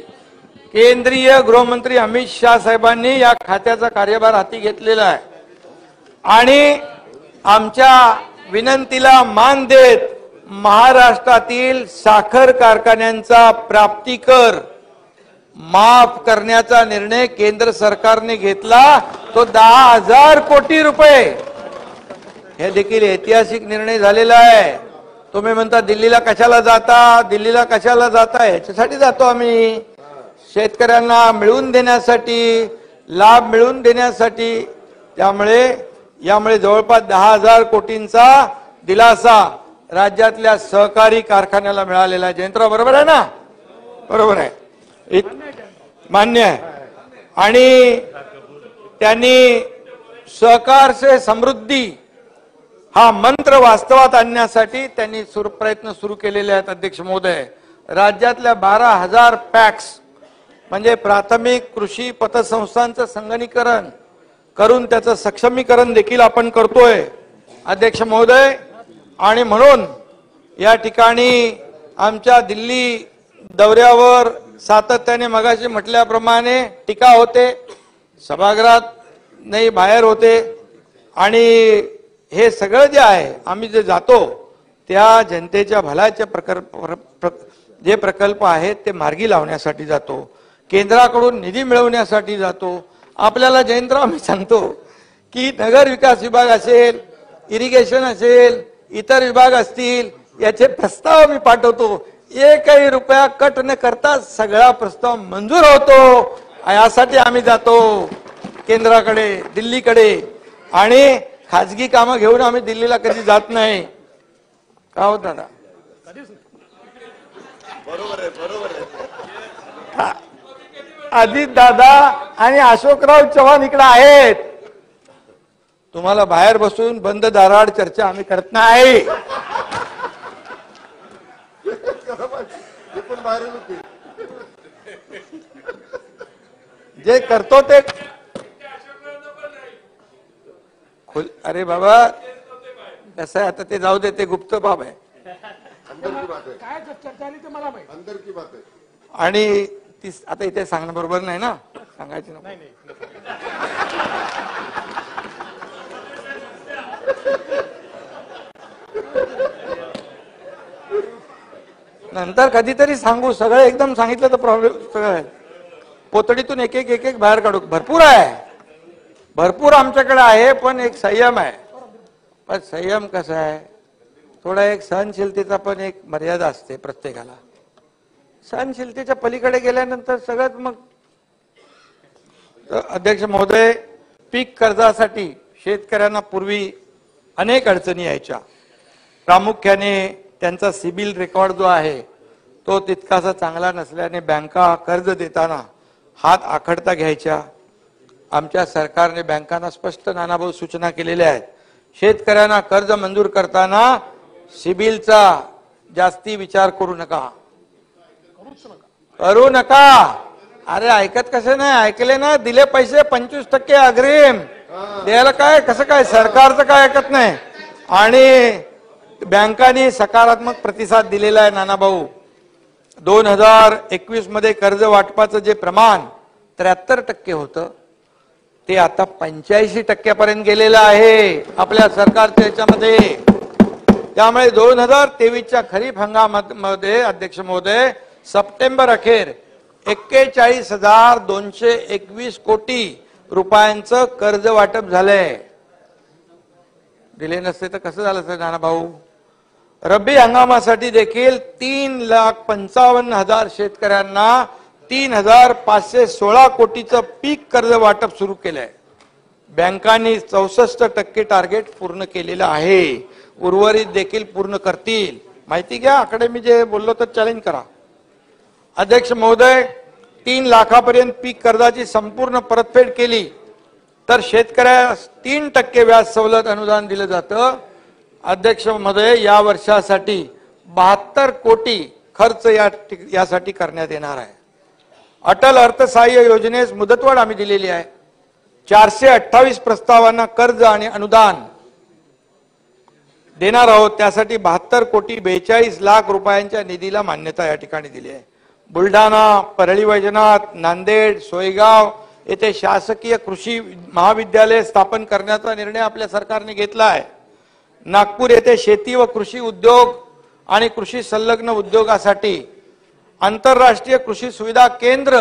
केंद्रीय गृहमंत्री अमित शाह साहेबांनी या खात्याचा कार्यभार हाती घेतलेला आहे आणि आमच्या विनंतीला मान देत महाराष्ट्रातील साखर कारखान्यांचा प्राप्ती कर माफ करण्याचा निर्णय केंद्र सरकारने घेतला. तो 10,000 कोटी रुपये. हे देखील ऐतिहासिक निर्णय झालेला आहे. तुम्ही म्हणता दिल्लीला कशाला जाता, याच्यासाठी जातो आम्ही, शेतकऱ्यांना मिळवून देण्यासाठी, लाभ मिळवून देण्यासाठी. त्यामुळे यामुळे जवळपास 10,000 कोटींचा दिलासा राज्यातल्या सहकारी कारखान्याला मिळालेला आहे. जयंतराव बरोबर आहे ना? बरोबर आहे, मान्य आहे. आणि त्यांनी सहकार से समृद्धी हा मंत्र वास्तवात आणण्यासाठी त्यांनी प्रयत्न सुरू केलेले आहेत. अध्यक्ष महोदय, राज्यातल्या 12,000 पॅक्स म्हणजे प्राथमिक कृषी पतसंस्थांचं संगणकीकरण करून त्याचं सक्षमीकरण देखील आपण करतोय अध्यक्ष महोदय. आणि म्हणून या ठिकाणी आमच्या दिल्ली दौऱ्यावर सातत्याने मगाशी म्हटल्याप्रमाणे टीका होते, सभागृहात नाही बाहेर होते. आणि हे सगळं जे आहे आम्ही जे जातो त्या जनतेच्या भल्याचे जे प्रकल्प आहेत ते मार्गी लावण्यासाठी जातो, केंद्राकडून निधी मिळवण्यासाठी जातो. आपल्याला जयंतराव मी सांगतो की नगर विकास विभाग असेल, इरिगेशन असेल, इतर विभाग असतील, याचे प्रस्ताव मी पाठवतो. एकही रुपया कट न करता सगळा प्रस्ताव मंजूर होतो. यासाठी आम्ही जातो केंद्राकडे, दिल्लीकडे. आणि खाजगी कामं घेऊन आम्ही दिल्लीला कधी जात नाही. का हो दादा? अजित दादा आणि अशोकराव चव्हाण इकडे आहेत. तुम्हाला बाहेर बसून बंद दाराआड चर्चा आम्ही करत नाही. जे करतो ते अरे बाबा कसं आहे, आता ते जाऊ दे, ते गुप्त बाब आहे. आणि ती आता इथे सांगणं बरोबर नाही ना, सांगायची नाही. नंतर कधीतरी सांगू. सगळं एकदम सांगितलं तर प्रॉब्लेम सगळं पोतडीतून एक एक बाहेर काढू. भरपूर आहे, भरपूर आमच्याकडे आहे, पण एक संयम आहे. पण संयम कसा आहे, थोडा एक सहनशीलतेचा पण एक मर्यादा असते प्रत्येकाला. सहनशीलतेच्या पलीकडे गेल्यानंतर सगळ्यात मग. अध्यक्ष महोदय, पीक कर्जासाठी शेतकऱ्यांना पूर्वी अनेक अडचणी यायच्या. प्रामुख्याने त्यांचा सिबिल रेकॉर्ड जो आहे तो तितकासा चांगला नसल्याने बँका कर्ज देताना हात आखडता घ्यायच्या. आमच्या सरकारने बँकांना स्पष्ट नानाभाऊ सूचना केलेल्या आहेत. शेतकऱ्यांना कर्ज मंजूर करताना सिबिलचा जास्ती विचार करू नका. अरे ऐकत कसे नाही, ऐकले ना, दिले पैसे 25% अग्रिम द्यायला काय, कसं काय, सरकारचं काय ऐकत नाही. आणि बँकांनी सकारात्मक प्रतिसाद दिलेला आहे नानाभाऊ. 2021 मध्ये कर्ज वाटपाचं जे प्रमाण 73% होतं ते आता 85% गेलेलं आहे आपल्या सरकारच्या याच्यामध्ये. त्यामुळे 2023च्या खरीप हंगामामध्ये अध्यक्ष महोदय सप्टेंबर अखेर 41,221 कोटी रुपयांचं कर्ज वाटप झालंय. दिले नसते तर कसं झालं सर नानाभाऊ? रब्बी हंगामासाठी देखील 3,55,000 शेतकऱ्यांना 3,516 कोटीचं पीक कर्ज वाटप सुरू केलंय. बँकांनी 64% टार्गेट पूर्ण केलेलं आहे. उर्वरित देखील पूर्ण करतील. माहिती घ्या, आकडे मी जे बोललो तर चॅलेंज करा. अध्यक्ष महोदय, 3 लाखापर्यंत पीक कर्जाची संपूर्ण परतफेड केली तर शेतकऱ्यास 3% व्याज सवलत अनुदान दिलं जातं. अध्यक्ष महोदय, या वर्षासाठी 72 कोटी खर्च यासाठी करण्यात येणार आहे. अटल अर्थसहाय्य योजनेस मुदतवाढ आम्ही दिलेली आहे. 428 प्रस्तावांना कर्ज आणि अनुदान देणार आहोत. त्यासाठी 72 कोटी 42 लाख रुपयांच्या निधीला मान्यता या ठिकाणी दिली आहे. बुलढाणा, परळी वैजनाथ, नांदेड, सोयगाव येथे शासकीय कृषी महाविद्यालय स्थापन करण्याचा निर्णय आपल्या सरकारने घेतला आहे. नागपूर येथे शेती व कृषी उद्योग आणि कृषी संलग्न उद्योगासाठी आंतरराष्ट्रीय कृषी सुविधा केंद्र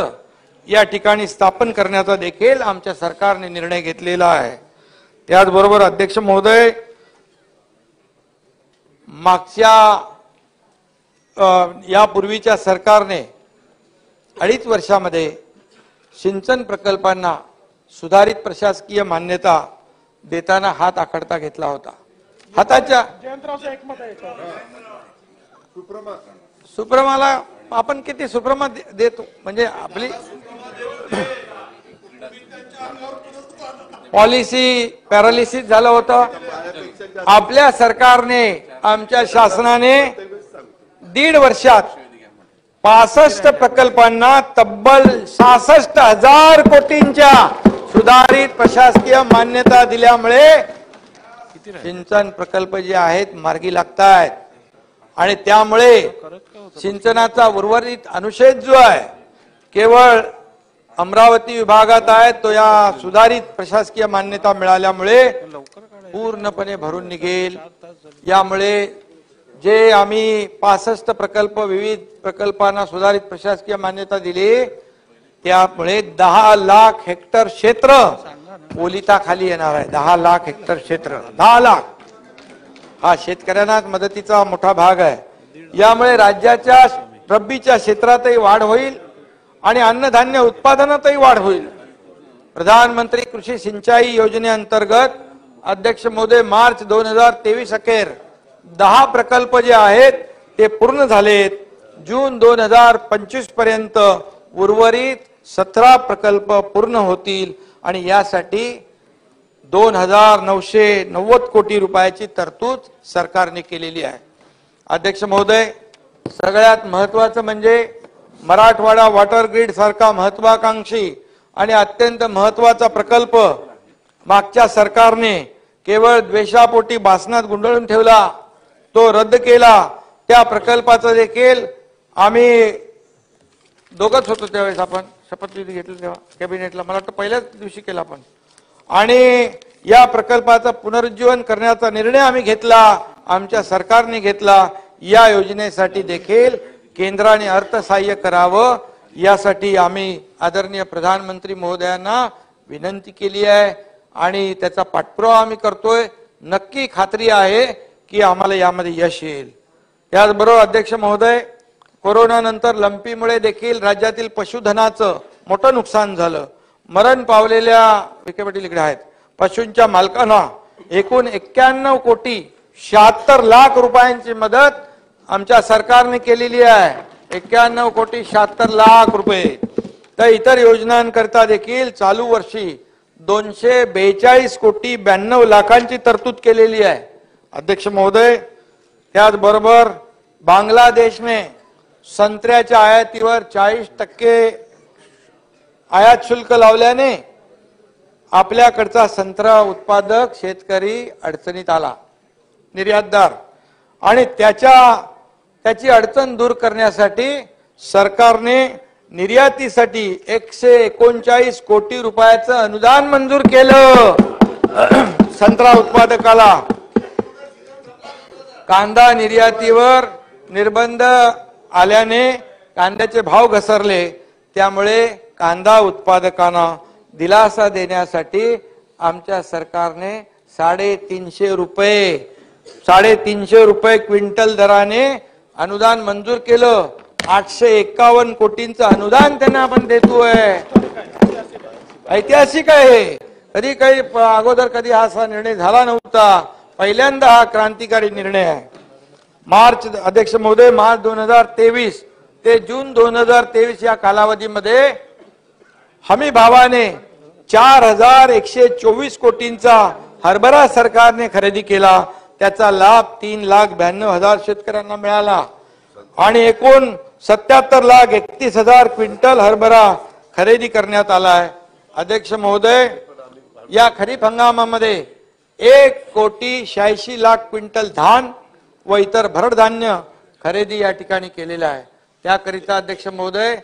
या ठिकाणी स्थापन करण्याचा देखील आमच्या सरकारने निर्णय घेतलेला आहे. त्याचबरोबर अध्यक्ष महोदय, मागच्या यापूर्वीच्या सरकारने 2.5 वर्षामध्ये सिंचन प्रकल्पांना सुधारित प्रशासकीय मान्यता देताना हात आखडता घेतला होता. हाताच्या सुप्रमाला आपण किती सुप्रमा देतो, म्हणजे आपली पॉलिसी पॅरालिसिस झालं होतं. आपल्या सरकारने, आमच्या शासनाने 1.5 वर्षात 65 प्रकल्पांना तब्बल 66,000 कोटींच्या सुधारित प्रशासकीय मान्यता दिल्यामुळे सिंचन प्रकल्प जे आहेत मार्गी लागतायत. आणि त्यामुळे सिंचनाचा उर्वरित अनुशेष जो आहे केवळ अमरावती विभागात आहे, तो या सुधारित प्रशासकीय मान्यता मिळाल्यामुळे पूर्णपणे भरून निघेल. यामुळे जे आम्ही 65 प्रकल्प, विविध प्रकल्पांना सुधारित प्रशासकीय मान्यता दिली, त्यामुळे 10 लाख हेक्टर क्षेत्र ओलिताखाली येणार आहे. 10 लाख हेक्टर क्षेत्र, 10 लाख हा शेतकऱ्यांना मदतीचा मोठा भाग आहे. यामुळे राज्याच्या रब्बीच्या क्षेत्रातही वाढ होईल आणि अन्नधान्य उत्पादनातही वाढ होईल. प्रधानमंत्री कृषी सिंचाई योजनेअंतर्गत अध्यक्ष महोदय, मार्च 2023 अखेर 10 प्रकल्प जे आहेत ते पूर्ण झालेत. जून 2025 पर्यंत उर्वरित 17 प्रकल्प पूर्ण होतील आणि यासाठी 2,990 कोटी रुपयाची तरतूद सरकारने केलेली आहे. अध्यक्ष महोदय, सगळ्यात महत्वाचं म्हणजे मराठवाडा वॉटर ग्रीड सारखा महत्वाकांक्षी आणि अत्यंत महत्वाचा प्रकल्प मागच्या सरकारने केवळ द्वेषापोटी भासणात गुंडाळून ठेवला, तो रद्द केला. त्या प्रकल्पाचं देखील आम्ही दोघंच होतो त्यावेळेस, आपण शपथविधी घेतली तेव्हा कॅबिनेटला, मला वाटतं पहिल्याच दिवशी केला आपण. आणि या प्रकल्पाचं पुनरुज्जीवन करण्याचा निर्णय आम्ही घेतला, आमच्या सरकारने घेतला. या योजनेसाठी देखील केंद्राने अर्थसहाय्य करावं यासाठी आम्ही आदरणीय प्रधानमंत्री महोदयांना विनंती केली आहे आणि त्याचा पाठपुरावा आम्ही करतोय. नक्की खात्री आहे की आम्हाला यामध्ये यश येईल. त्याचबरोबर अध्यक्ष महोदय, कोरोना नंतर लंपीमुळे देखील राज्यातील पशुधनाचं मोठं नुकसान झालं. मरण पावलेल्या विखे पाटील इकडे आहेत पशूंच्या मालकांना एकूण 91 कोटी 76 लाख रुपयांची मदत आमच्या सरकारने केलेली आहे. 91 कोटी 76 लाख रुपये. तर इतर योजनांकरता देखील चालू वर्षी 242 कोटी 92 लाखांची तरतूद केलेली आहे. अध्यक्ष महोदय, त्याचबरोबर बांगलादेशने संत्र्याच्या आयातीवर 40% आयात शुल्क लावल्याने आपल्याकडचा संत्रा उत्पादक शेतकरी अडचणीत आला, निर्यातदार, आणि त्याची अडचण दूर करण्यासाठी सरकारने निर्यातीसाठी 139 कोटी रुपयाचं अनुदान मंजूर केलं संत्रा उत्पादकाला. कांदा निर्यातीवर निर्बंध आल्याने कांद्याचे भाव घसरले, त्यामुळे कांदा उत्पादकांना दिलासा देण्यासाठी आमच्या सरकारने 350 रुपये ₹350 क्विंटल दराने अनुदान मंजूर केलं. 851 कोटींचं अनुदान त्यांना आपण देतोय. ऐतिहासिक आहे. कधी काही अगोदर कधी हा असा निर्णय झाला नव्हता. पहिल्यांदा हा क्रांतिकारी निर्णय आहे. अध्यक्ष महोदय, मार्च 2023 ते जून 2023 या कालावधीमध्ये हमी भावाने 4124 कोटींचा हरभरा सरकारने खरेदी केला. त्याचा लाभ 3,92,000 शेतकऱ्यांना मिळाला आणि एकूण 77,31,000 क्विंटल हरभरा खरेदी करण्यात आला आहे. अध्यक्ष महोदय, या खरीप हंगामामध्ये 1,86,00,000 क्विंटल धान व इतर भरड धान्य खरेदी या ठिकाणी केलेला आहे. त्याकरिता अध्यक्ष महोदय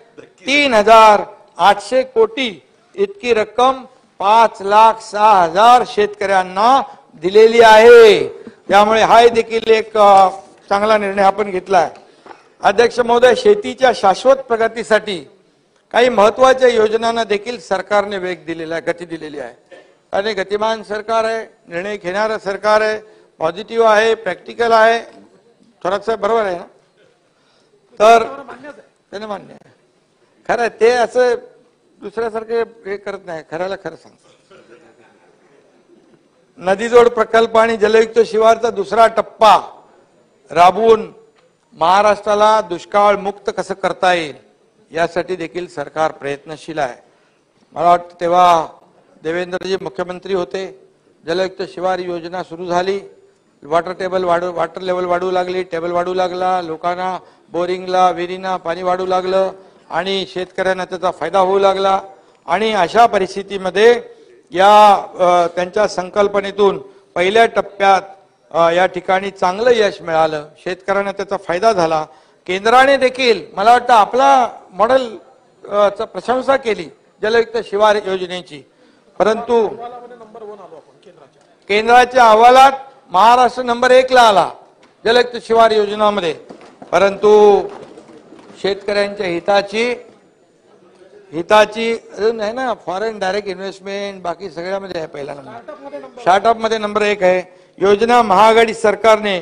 3,800 कोटी इतकी रक्कम 5,06,000 शेतकऱ्यांना दिलेली आहे. त्यामुळे हा देखील एक चांगला निर्णय आपण घेतला आहे. अध्यक्ष महोदय, शेतीच्या शाश्वत प्रगतीसाठी काही महत्वाच्या योजनांना देखील सरकारने वेग दिलेला आहे, गती दिलेली आहे. आणि गतिमान सरकार आहे, निर्णय घेणारं सरकार आहे, पॉझिटिव्ह आहे, प्रॅक्टिकल आहे. थोरात साहेब बरोबर आहे ना? तर त्याने मान्य आहे. खरं ते असं दुसऱ्यासारखे हे करत नाही, खऱ्याला खरं सांगतो. नदीजोड प्रकल्प आणि जलयुक्त शिवारचा दुसरा टप्पा राबवून महाराष्ट्राला दुष्काळ मुक्त कसं करता येईल यासाठी देखील सरकार प्रयत्नशील आहे. मला वाटतं तेव्हा देवेंद्रजी मुख्यमंत्री होते, जलयुक्त शिवार योजना सुरू झाली, वॉटर लेवल वाढू लागली, टेबल वाढू लागला, लोकांना बोरिंगला विहिरींना पाणी वाढू लागलं आणि शेतकऱ्यांना त्याचा फायदा होऊ लागला. आणि अशा परिस्थितीमध्ये या त्यांच्या संकल्पनेतून पहिल्या टप्प्यात या ठिकाणी चांगलं यश मिळालं, शेतकऱ्यांना त्याचा फायदा झाला. केंद्राने देखील मला वाटतं आपला मॉडेल प्रशंसा केली जलयुक्त शिवार योजनेची, परंतु केंद्राच्या अहवालात महाराष्ट्र नंबर 1 ला आला जलयुक्त शिवार योजनामध्ये. परंतु शेतकऱ्यांच्या हिताची अजून आहे ना, फॉरेन डायरेक्ट इन्व्हेस्टमेंट बाकी सगळ्यामध्ये आहे पहिला नंबर, स्टार्टअप मध्ये नंबर 1 आहे. योजना महाआघाडी सरकारने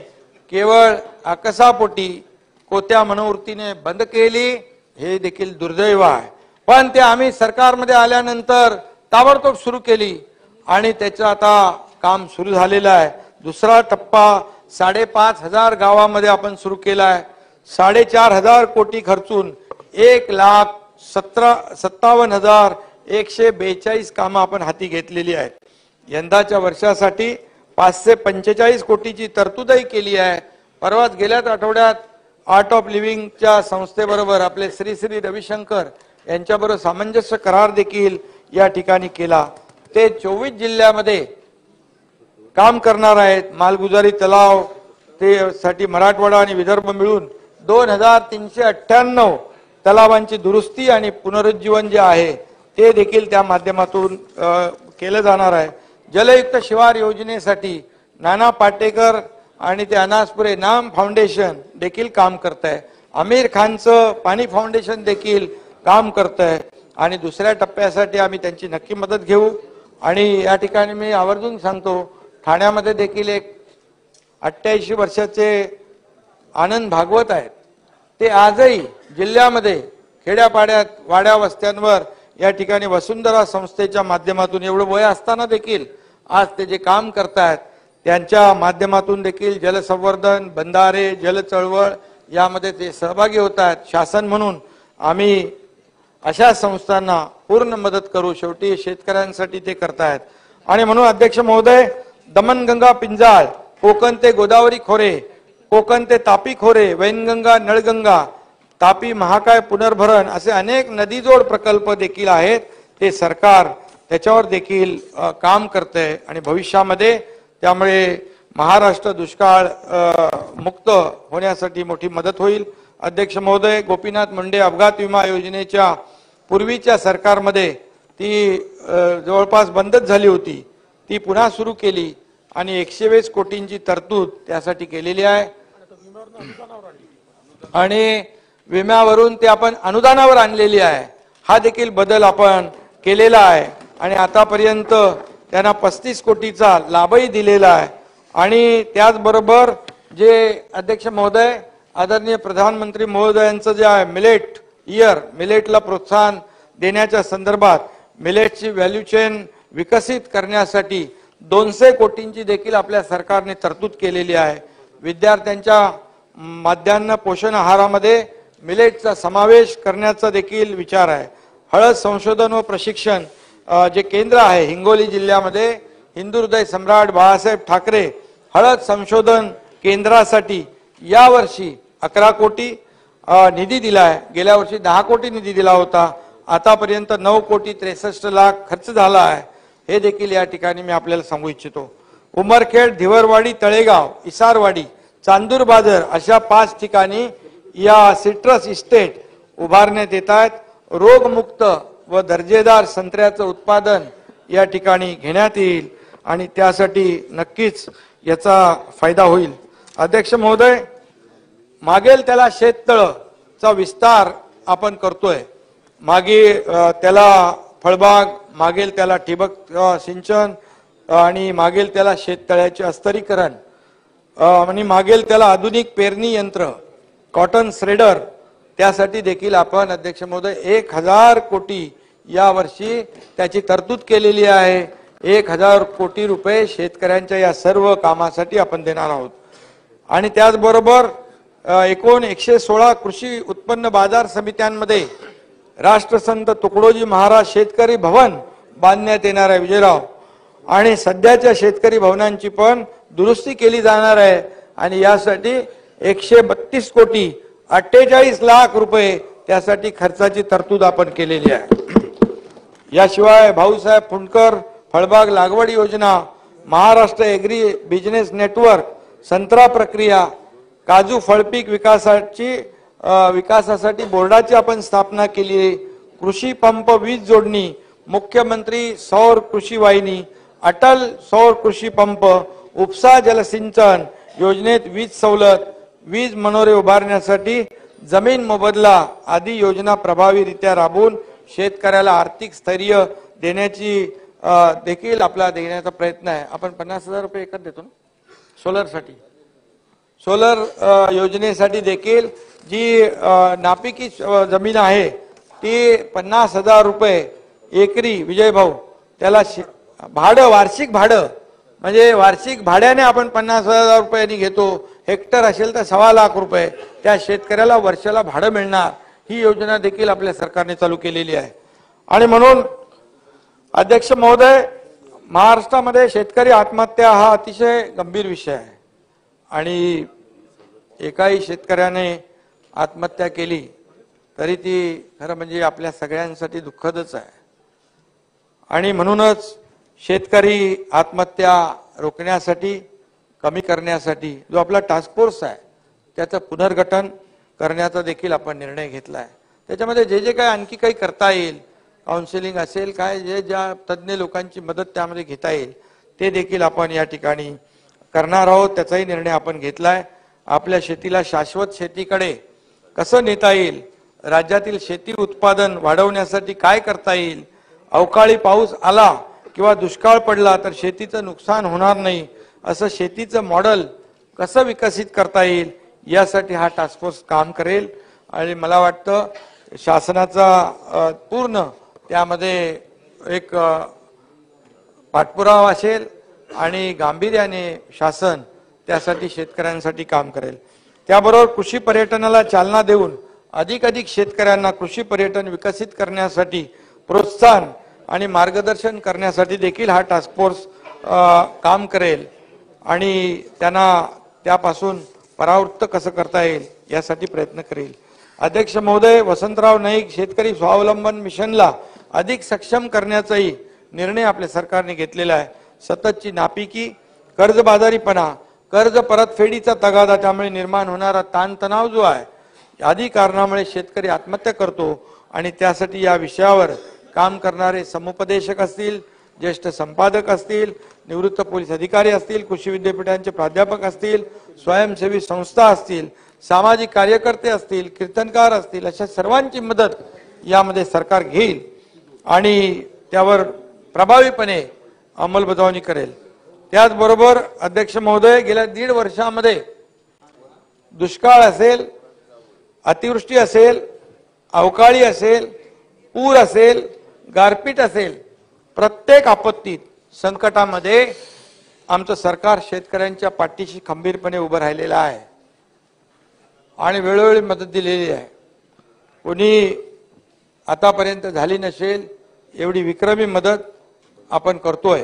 केवळ आकसापोटी कोत्या मनोवृत्तीने बंद केली, हे देखील दुर्दैव आहे. पण ते आम्ही सरकारमध्ये आल्यानंतर ताबडतोब सुरू केली आणि त्याचं आता काम सुरू झालेलं आहे. दुसरा टप्पा 5,500 गावामध्ये आपण सुरू केला आहे. 4,500 कोटी खर्चून 1,57,142 कामं आपण हाती घेतलेली आहेत. यंदाच्या वर्षासाठी 545 कोटीची तरतूदही केली आहे. परवाच गेल्याच आठवड्यात आर्ट ऑफ लिव्हिंगच्या संस्थेबरोबर आपले श्री रविशंकर यांच्याबरोबर सामंजस्य करार देखील या ठिकाणी केला. ते 24 जिल्ह्यामध्ये काम करणार आहेत. मालगुजारी तलाव ते साठी मराठवाडा आणि विदर्भ मिळून 2,398 तलावांची दुरुस्ती आणि पुनरुज्जीवन जे आहे ते देखील त्या माध्यमातून केलं जाणार आहे. जलयुक्त शिवार योजनेसाठी नाना पाटेकर आणि ते अनासपुरे नाम फाउंडेशन देखील काम करत आहे. आमिर खानचं पाणी फाउंडेशन देखील काम करत आहे आणि दुसऱ्या टप्प्यासाठी आम्ही त्यांची नक्की मदत घेऊ. आणि या ठिकाणी मी आवर्जून सांगतो, ठाण्यामध्ये देखील एक 88 वर्षाचे आनंद भागवत आहेत. ते आजही जिल्ह्यामध्ये खेड्यापाड्यात वाड्या वस्त्यांवर या ठिकाणी वसुंधरा संस्थेच्या माध्यमातून एवढं वय असताना देखील आज ते जे काम करतायत त्यांच्या माध्यमातून देखील जलसंवर्धन, बंधारे, जल चळवळ यामध्ये ते सहभागी होत आहेत. शासन म्हणून आम्ही अशा संस्थांना पूर्ण मदत करू. शेवटी शेतकऱ्यांसाठी ते करतायत. आणि म्हणून अध्यक्ष महोदय, दमनगंगा पिंजाळ, कोकण ते गोदावरी खोरे, कोकण ते तापी खोरे, वैनगंगा, नळगंगा, तापी महाकाय पुनर्भरण असे अनेक नदीजोड प्रकल्प देखील आहेत. ते सरकार त्याच्यावर देखील काम करते आणि भविष्यामध्ये त्यामुळे महाराष्ट्र दुष्काळ मुक्त होण्यासाठी मोठी मदत होईल. अध्यक्ष महोदय, गोपीनाथ मुंडे अपघात विमा योजनेच्या पूर्वीच्या सरकारमध्ये ती जवळपास बंदच झाली होती, ती पुन्हा सुरू केली आणि 120 कोटींची तरतूद त्यासाठी केलेली आहे. आणि विम्यावरून ते आपण अनुदानावर आणलेली आहे. हा देखील बदल आपण केलेला आहे आणि आतापर्यंत त्यांना 35 कोटीचा लाभही दिलेला आहे. आणि त्याचबरोबर जे अध्यक्ष महोदय आदरणीय प्रधानमंत्री महोदयांचं जे आहे मिलेट इयर, मिलेटला प्रोत्साहन देण्याच्या संदर्भात मिलेटची व्हॅल्यू चेन विकसित करण्यासाठी 200 कोटींची देखील आपल्या सरकारने तरतूद केलेली आहे. विद्यार्थ्यांच्या माध्यान्ह पोषण आहारामध्ये मिलेटचा समावेश करण्याचा देखील विचार आहे. हळद संशोधन व प्रशिक्षण जे केंद्र आहे हिंगोली जिल्ह्यामध्ये हिंदू हृदय सम्राट बाळासाहेब ठाकरे हळद संशोधन केंद्रासाठी यावर्षी 11 कोटी निधी दिलाय. गेल्या वर्षी 10 कोटी निधी दिला होता. आतापर्यंत 9 कोटी 63 लाख खर्च झाला आहे. हे देखील या ठिकाणी मी आपल्याला सांगू इच्छितो. उमरखेड, धिवरवाडी, तळेगाव, इसारवाडी, चांदूर बाजार अशा 5 ठिकाणी या सिट्रस इस्टेट उभारण्यात येत आहेत. रोगमुक्त व दर्जेदार संत्र्याचं उत्पादन या ठिकाणी घेण्यात येईल आणि त्यासाठी नक्कीच याचा फायदा होईल. अध्यक्ष महोदय, मागेल त्याला शेततळचा विस्तार आपण करतोय. मागे त्याला फळबाग, मागेल त्याला ठिबक सिंचन आणि मागेल त्याला शेततळ्याचे अस्तरीकरण आणि मागेल त्याला आधुनिक पेरणी यंत्र, कॉटन श्रेडर, त्यासाठी देखील आपण अध्यक्ष महोदय 1000 कोटी या वर्षी त्याची तरतूद केलेली आहे. 1000 कोटी रुपये शेतकऱ्यांच्या या सर्व कामासाठी आपण देणार आहोत. आणि त्याचबरोबर एकूण 116 कृषी उत्पन्न बाजार समित्यांमध्ये राष्ट्रसंत तुकडोजी महाराज शेतकरी भवन बांधण्यात येणार आहे विजयराव. आणि सध्याच्या शेतकरी भवनांची पण दुरुस्ती केली जाणार आहे आणि यासाठी 132 कोटी 48 लाख रुपये त्यासाठी खर्चाची तरतूद आपण केलेली आहे. याशिवाय भाऊसाहेब फुंडकर फळबाग लागवड योजना, महाराष्ट्र एग्री बिझनेस नेटवर्क, संत्रा प्रक्रिया, काजू फळपीक विकासासाठी बोर्डाची आपण स्थापना केली आहे. कृषी पंप वीज जोडणी, मुख्यमंत्री सौर कृषी वाहिनी, अटल सौर कृषी पंप, उपसा जलसिंचन योजनेत वीज सवलत, वीज मनोरे उभारण्यासाठी जमीन मोबदला आदी योजना प्रभावीरित्या राबवून शेतकऱ्याला आर्थिक स्थैर्य देण्याची देखील आपला देण्याचा प्रयत्न आहे. आपण 50,000 रुपये एकत्र देतो ना सोलरसाठी. सोलर योजनेसाठी देखील जी नापिकी जमीन आहे ती 50,000 रुपये एकरी विजय भाऊ त्याला भाडं, वार्षिक भाडं म्हणजे वार्षिक भाड्याने आपण 50,000 रुपयांनी घेतो. हेक्टर असेल तर 1.25 लाख रुपये त्या शेतकऱ्याला वर्षाला भाडं मिळणार. ही योजना देखील आपल्या सरकारने चालू केलेली आहे. आणि म्हणून अध्यक्ष महोदय, महाराष्ट्रामध्ये शेतकरी आत्महत्या हा अतिशय गंभीर विषय आहे आणि एकाही शेतकऱ्याने आत्महत्या केली तरी ती खरं म्हणजे आपल्या सगळ्यांसाठी दुःखदच आहे. आणि म्हणूनच शेतकरी आत्महत्या रोखण्यासाठी, कमी करण्यासाठी जो आपला टास्क फोर्स आहे त्याचं पुनर्गठन करण्याचा देखील आपण निर्णय घेतला आहे. त्याच्यामध्ये जे जे काय आणखी काही करता येईल, काउन्सिलिंग असेल, काय जे ज्या तज्ज्ञ लोकांची मदत त्यामध्ये घेता येईल ते देखील आपण या ठिकाणी करणार आहोत. त्याचाही निर्णय आपण घेतला आहे. आपल्या शेतीला शाश्वत शेतीकडे कसं नेता येईल, राज्यातील शेती उत्पादन वाढवण्यासाठी काय करता येईल, अवकाळी पाऊस आला किंवा दुष्काळ पडला तर शेतीचं नुकसान होणार नाही असं शेतीचं मॉडेल कसं विकसित करता येईल यासाठी हा टास्क फोर्स काम करेल. आणि मला वाटतं शासनाचा पूर्ण त्यामध्ये एक पाठपुरावा असेल आणि गांभीर्याने शासन त्यासाठी शेतकऱ्यांसाठी काम करेल. त्याबरोबर कृषी पर्यटनाला चालना देऊन अधिक शेतकऱ्यांना कृषी पर्यटन विकसित करण्यासाठी प्रोत्साहन आणि मार्गदर्शन करण्यासाठी देखील हा टास्क फोर्स काम करेल आणि त्यांना त्यापासून परावृत्त कसं करता येईल यासाठी प्रयत्न करेल. अध्यक्ष महोदय, वसंतराव नाईक शेतकरी स्वावलंबन मिशनला अधिक सक्षम करण्याचाही निर्णय आपल्या सरकारने घेतलेला आहे. सततची नापिकी, कर्जबाजारीपणा, कर्ज परतफेडीचा तगादा, त्यामुळे निर्माण होणारा ताणतणाव जो आहे आदी कारणामुळे शेतकरी आत्महत्या करतो आणि त्यासाठी या विषयावर काम करणारे समुपदेशक असतील, ज्येष्ठ संपादक असतील, निवृत्त पोलीस अधिकारी असतील, कृषी विद्यापीठांचे प्राध्यापक असतील, स्वयंसेवी संस्था असतील, सामाजिक कार्यकर्ते असतील, कीर्तनकार असतील, अशा सर्वांची मदत यामध्ये सरकार घेईल आणि त्यावर प्रभावीपणे अंमलबजावणी करेल. त्याचबरोबर अध्यक्ष महोदय, गेल्या 1.5 वर्षामध्ये दुष्काळ असेल, अतिवृष्टी असेल, अवकाळी असेल, पूर असेल, गारपीट असेल, प्रत्येक आपत्तीत, संकटामध्ये आमचं सरकार शेतकऱ्यांच्या पाठीशी खंबीरपणे उभं राहिलेलं आहे आणि वेळोवेळी मदत दिलेली आहे. कोणी आतापर्यंत झाली नसेल एवढी विक्रमी मदत आपण करतोय.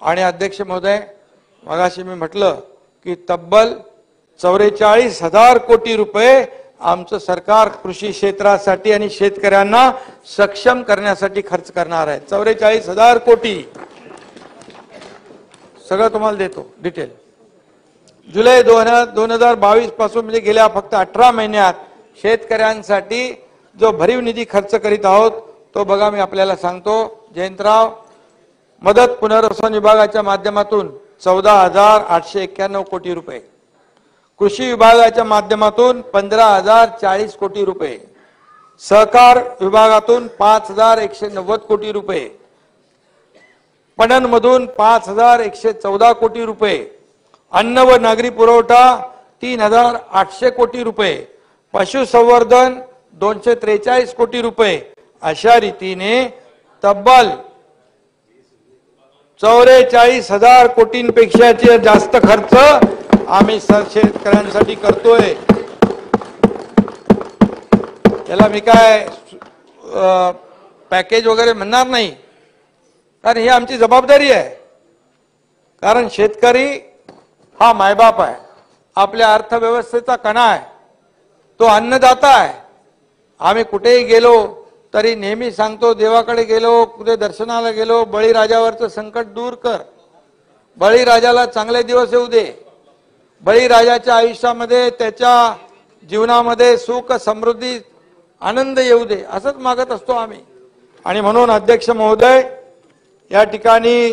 आणि अध्यक्ष महोदय, मगाशी मी म्हटलं की तब्बल 44,000 कोटी रुपये आमचं सरकार कृषी क्षेत्रासाठी आणि शेतकऱ्यांना सक्षम करण्यासाठी खर्च करणार आहे. 44,000 कोटी. सगळं तुम्हाला देतो डिटेल. जुलै 2022 पासून म्हणजे गेल्या फक्त 18 महिन्यात शेतकऱ्यांसाठी जो भरीव निधी खर्च करीत आहोत तो बघा, मी आपल्याला सांगतो. जयंतराव, मदत पुनर्वसन विभागाच्या माध्यमातून 14,891 कोटी रुपये, कृषी विभागाच्या माध्यमातून 15,040 कोटी रुपये, सहकार विभागातून 5,190 कोटी रुपये, पणनमधून 5,114 कोटी रुपये, अन्न व नागरी पुरवठा 3,800 कोटी रुपये, पशुसंवर्धन 243 कोटी रुपये, अशा रीतीने तब्बल 44,000 कोटींपेक्षा जास्त खर्च आम्ही शेतकऱ्यांसाठी करतोय. त्याला मी काय पॅकेज वगैरे म्हणणार नाही, कारण ही आमची जबाबदारी आहे. कारण शेतकरी हा मायबाप आहे, आपल्या अर्थव्यवस्थेचा कणा आहे, तो अन्नदाता आहे. आम्ही कुठेही गेलो तरी नेहमी सांगतो, देवाकडे गेलो, कुठे दर्शनाला गेलो, बळीराजावरचं संकट दूर कर, बळीराजाला चांगले दिवस येऊ दे, बळीराजाच्या आयुष्यामध्ये, त्याच्या जीवनामध्ये सुख, समृद्धी, आनंद येऊ दे, असंच मागत असतो आम्ही. आणि म्हणून अध्यक्ष महोदय, या ठिकाणी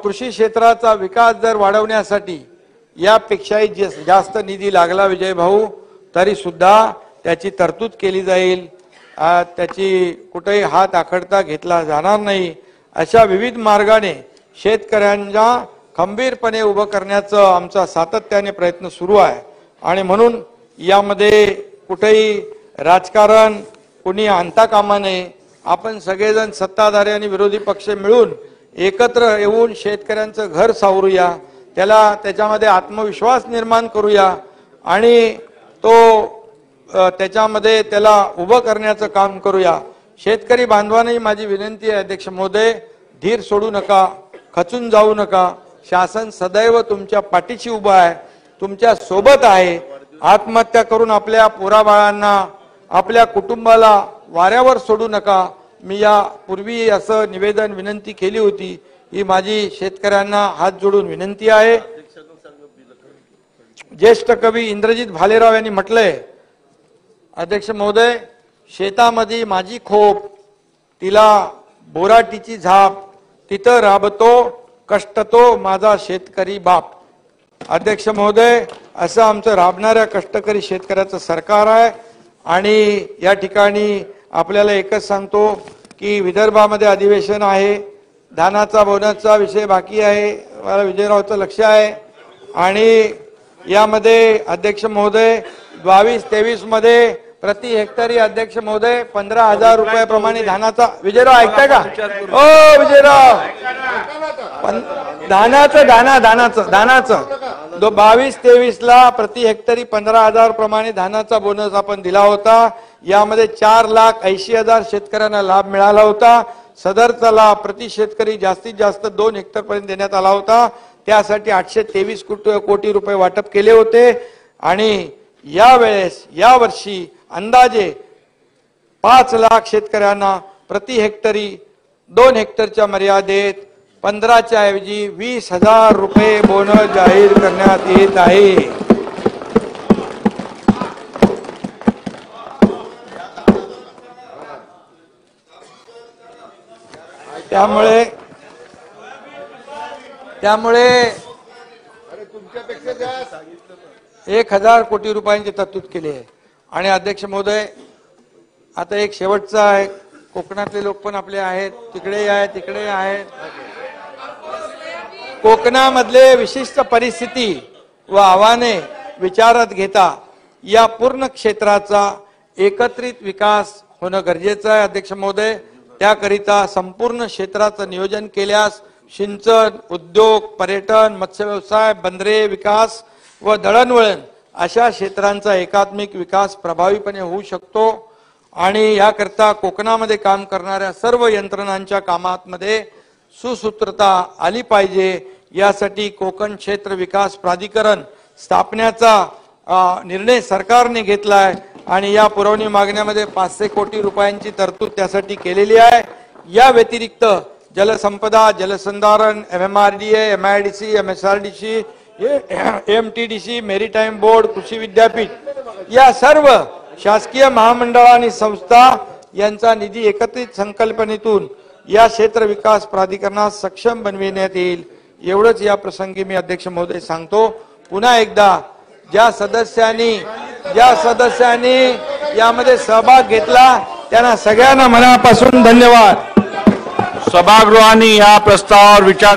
कृषी क्षेत्राचा विकास जर वाढवण्यासाठी यापेक्षाही जास्त निधी लागला विजय भाऊ, तरी सुद्धा त्याची तरतूद केली जाईल. त्याची कुठेही हात आखडता घेतला जाणार नाही. अशा विविध मार्गाने शेतकऱ्यांना खंबीरपणे उभं करण्याचं आमचा सातत्याने प्रयत्न सुरू आहे. आणि म्हणून यामध्ये कुठेही राजकारण कोणी आणता कामा नये. आपण सगळेजण सत्ताधारी आणि विरोधी पक्ष मिळून एकत्र येऊन शेतकऱ्यांचं घर सावरूया, त्याच्यामध्ये आत्मविश्वास निर्माण करूया आणि त्याच्यामध्ये त्याला उभं करण्याचं काम करूया. शेतकरी बांधवांनाही माझी विनंती आहे अध्यक्ष महोदय, धीर सोडू नका, खचून जाऊ नका. शासन सदैव तुमच्या पाठीशी उभं आहे, तुमच्या सोबत आहे. आत्महत्या करून आपल्या पोराबाळांना, आपल्या कुटुंबाला वाऱ्यावर सोडू नका. मी यापूर्वी असं निवेदन विनंती केली होती. ही माझी शेतकऱ्यांना हात जोडून विनंती आहे. ज्येष्ठ कवी इंद्रजित भालेराव यांनी म्हटलंय, अध्यक्ष महोदय, शेतामध्ये माझी खोप, तिला बोराटीची झाप, तिथं राबतो कष्टतो माझा शेतकरी बाप. अध्यक्ष महोदय, असं आमचं राबणाऱ्या कष्टकरी शेतकऱ्याचं सरकार आहे. आणि या ठिकाणी आपल्याला एकच सांगतो की विदर्भामध्ये अधिवेशन आहे, धानाचा बोनसचा विषय बाकी आहे, मला विजयरावचं लक्ष आहे. आणि यामध्ये अध्यक्ष महोदय 22-23 मध्ये प्रति हेक्टरी अध्यक्ष महोदय 15,000 रुपयाप्रमाणे धानाचा, विजयराव ऐकताय का? ओ विजयराव, धानाचं 22-23 ला प्रति हेक्टरी 15,000 प्रमाणे धानाचा बोनस आपण दिला होता. यामध्ये 4,80,000 शेतकऱ्यांना लाभ मिळाला होता. सदरचा लाभ प्रति शेतकरी जास्तीत जास्त 2 हेक्टर पर्यंत देण्यात आला होता. त्यासाठी 823 कोटी रुपये वाटप केले होते. आणि यावर्षी अंदाजे 5 लाख शेतकऱ्यांना प्रति हेक्टरी 2 हेक्टरच्या मर्यादेत 15च्या ऐवजी 20,000 रुपये बोनस जाहीर करण्यात येत आहे. त्यामुळे 1,000 कोटी रुपयांची तरतूद केली आहे. आणि अध्यक्ष महोदय, आता एक शेवटचा आहे, कोकणातले लोक पण आपले आहेत, तिकडे आहेत. कोकणामधले विशिष्ट परिस्थिती व आव्हाने विचारात घेता या पूर्ण क्षेत्राचा एकत्रित विकास होणं गरजेचं आहे अध्यक्ष महोदय. त्याकरिता संपूर्ण क्षेत्राचं नियोजन केल्यास सिंचन, उद्योग, पर्यटन, मत्स्यव्यवसाय, बंदरे विकास व दळणवळण अशा क्षेत्रांचा एकात्मिक विकास प्रभावीपणे होऊ शकतो. आणि याकरता कोकणामध्ये काम करणाऱ्या सर्व यंत्रणांच्या कामांमध्ये सुसूत्रता आली पाहिजे. यासाठी कोकण क्षेत्र विकास प्राधिकरण स्थापण्याचा निर्णय सरकारने घेतलाय आणि या पुरवणी मागण्यामध्ये 500 कोटी रुपयांची तरतूद त्यासाठी केलेली आहे. या व्यतिरिक्त जलसंपदा, जलसंधारण, MMRDA, MIDC, MSRDC, MTDC, maritime board, कृषी विद्यापीठ या सर्व शासकीय महामंडळ आणि संस्था यांचा निधी एकत्रित संकल्पनेतून या क्षेत्र विकास प्राधिकरणास सक्षम बनविण्यात येईल. एवढंच या प्रसंगी मी अध्यक्ष महोदय सांगतो. पुन्हा एकदा ज्या सदस्यांनी यामध्ये सहभाग घेतला त्यांना सगळ्यांना मनापासून धन्यवाद. सभागृहाने या प्रस्तावावर विचार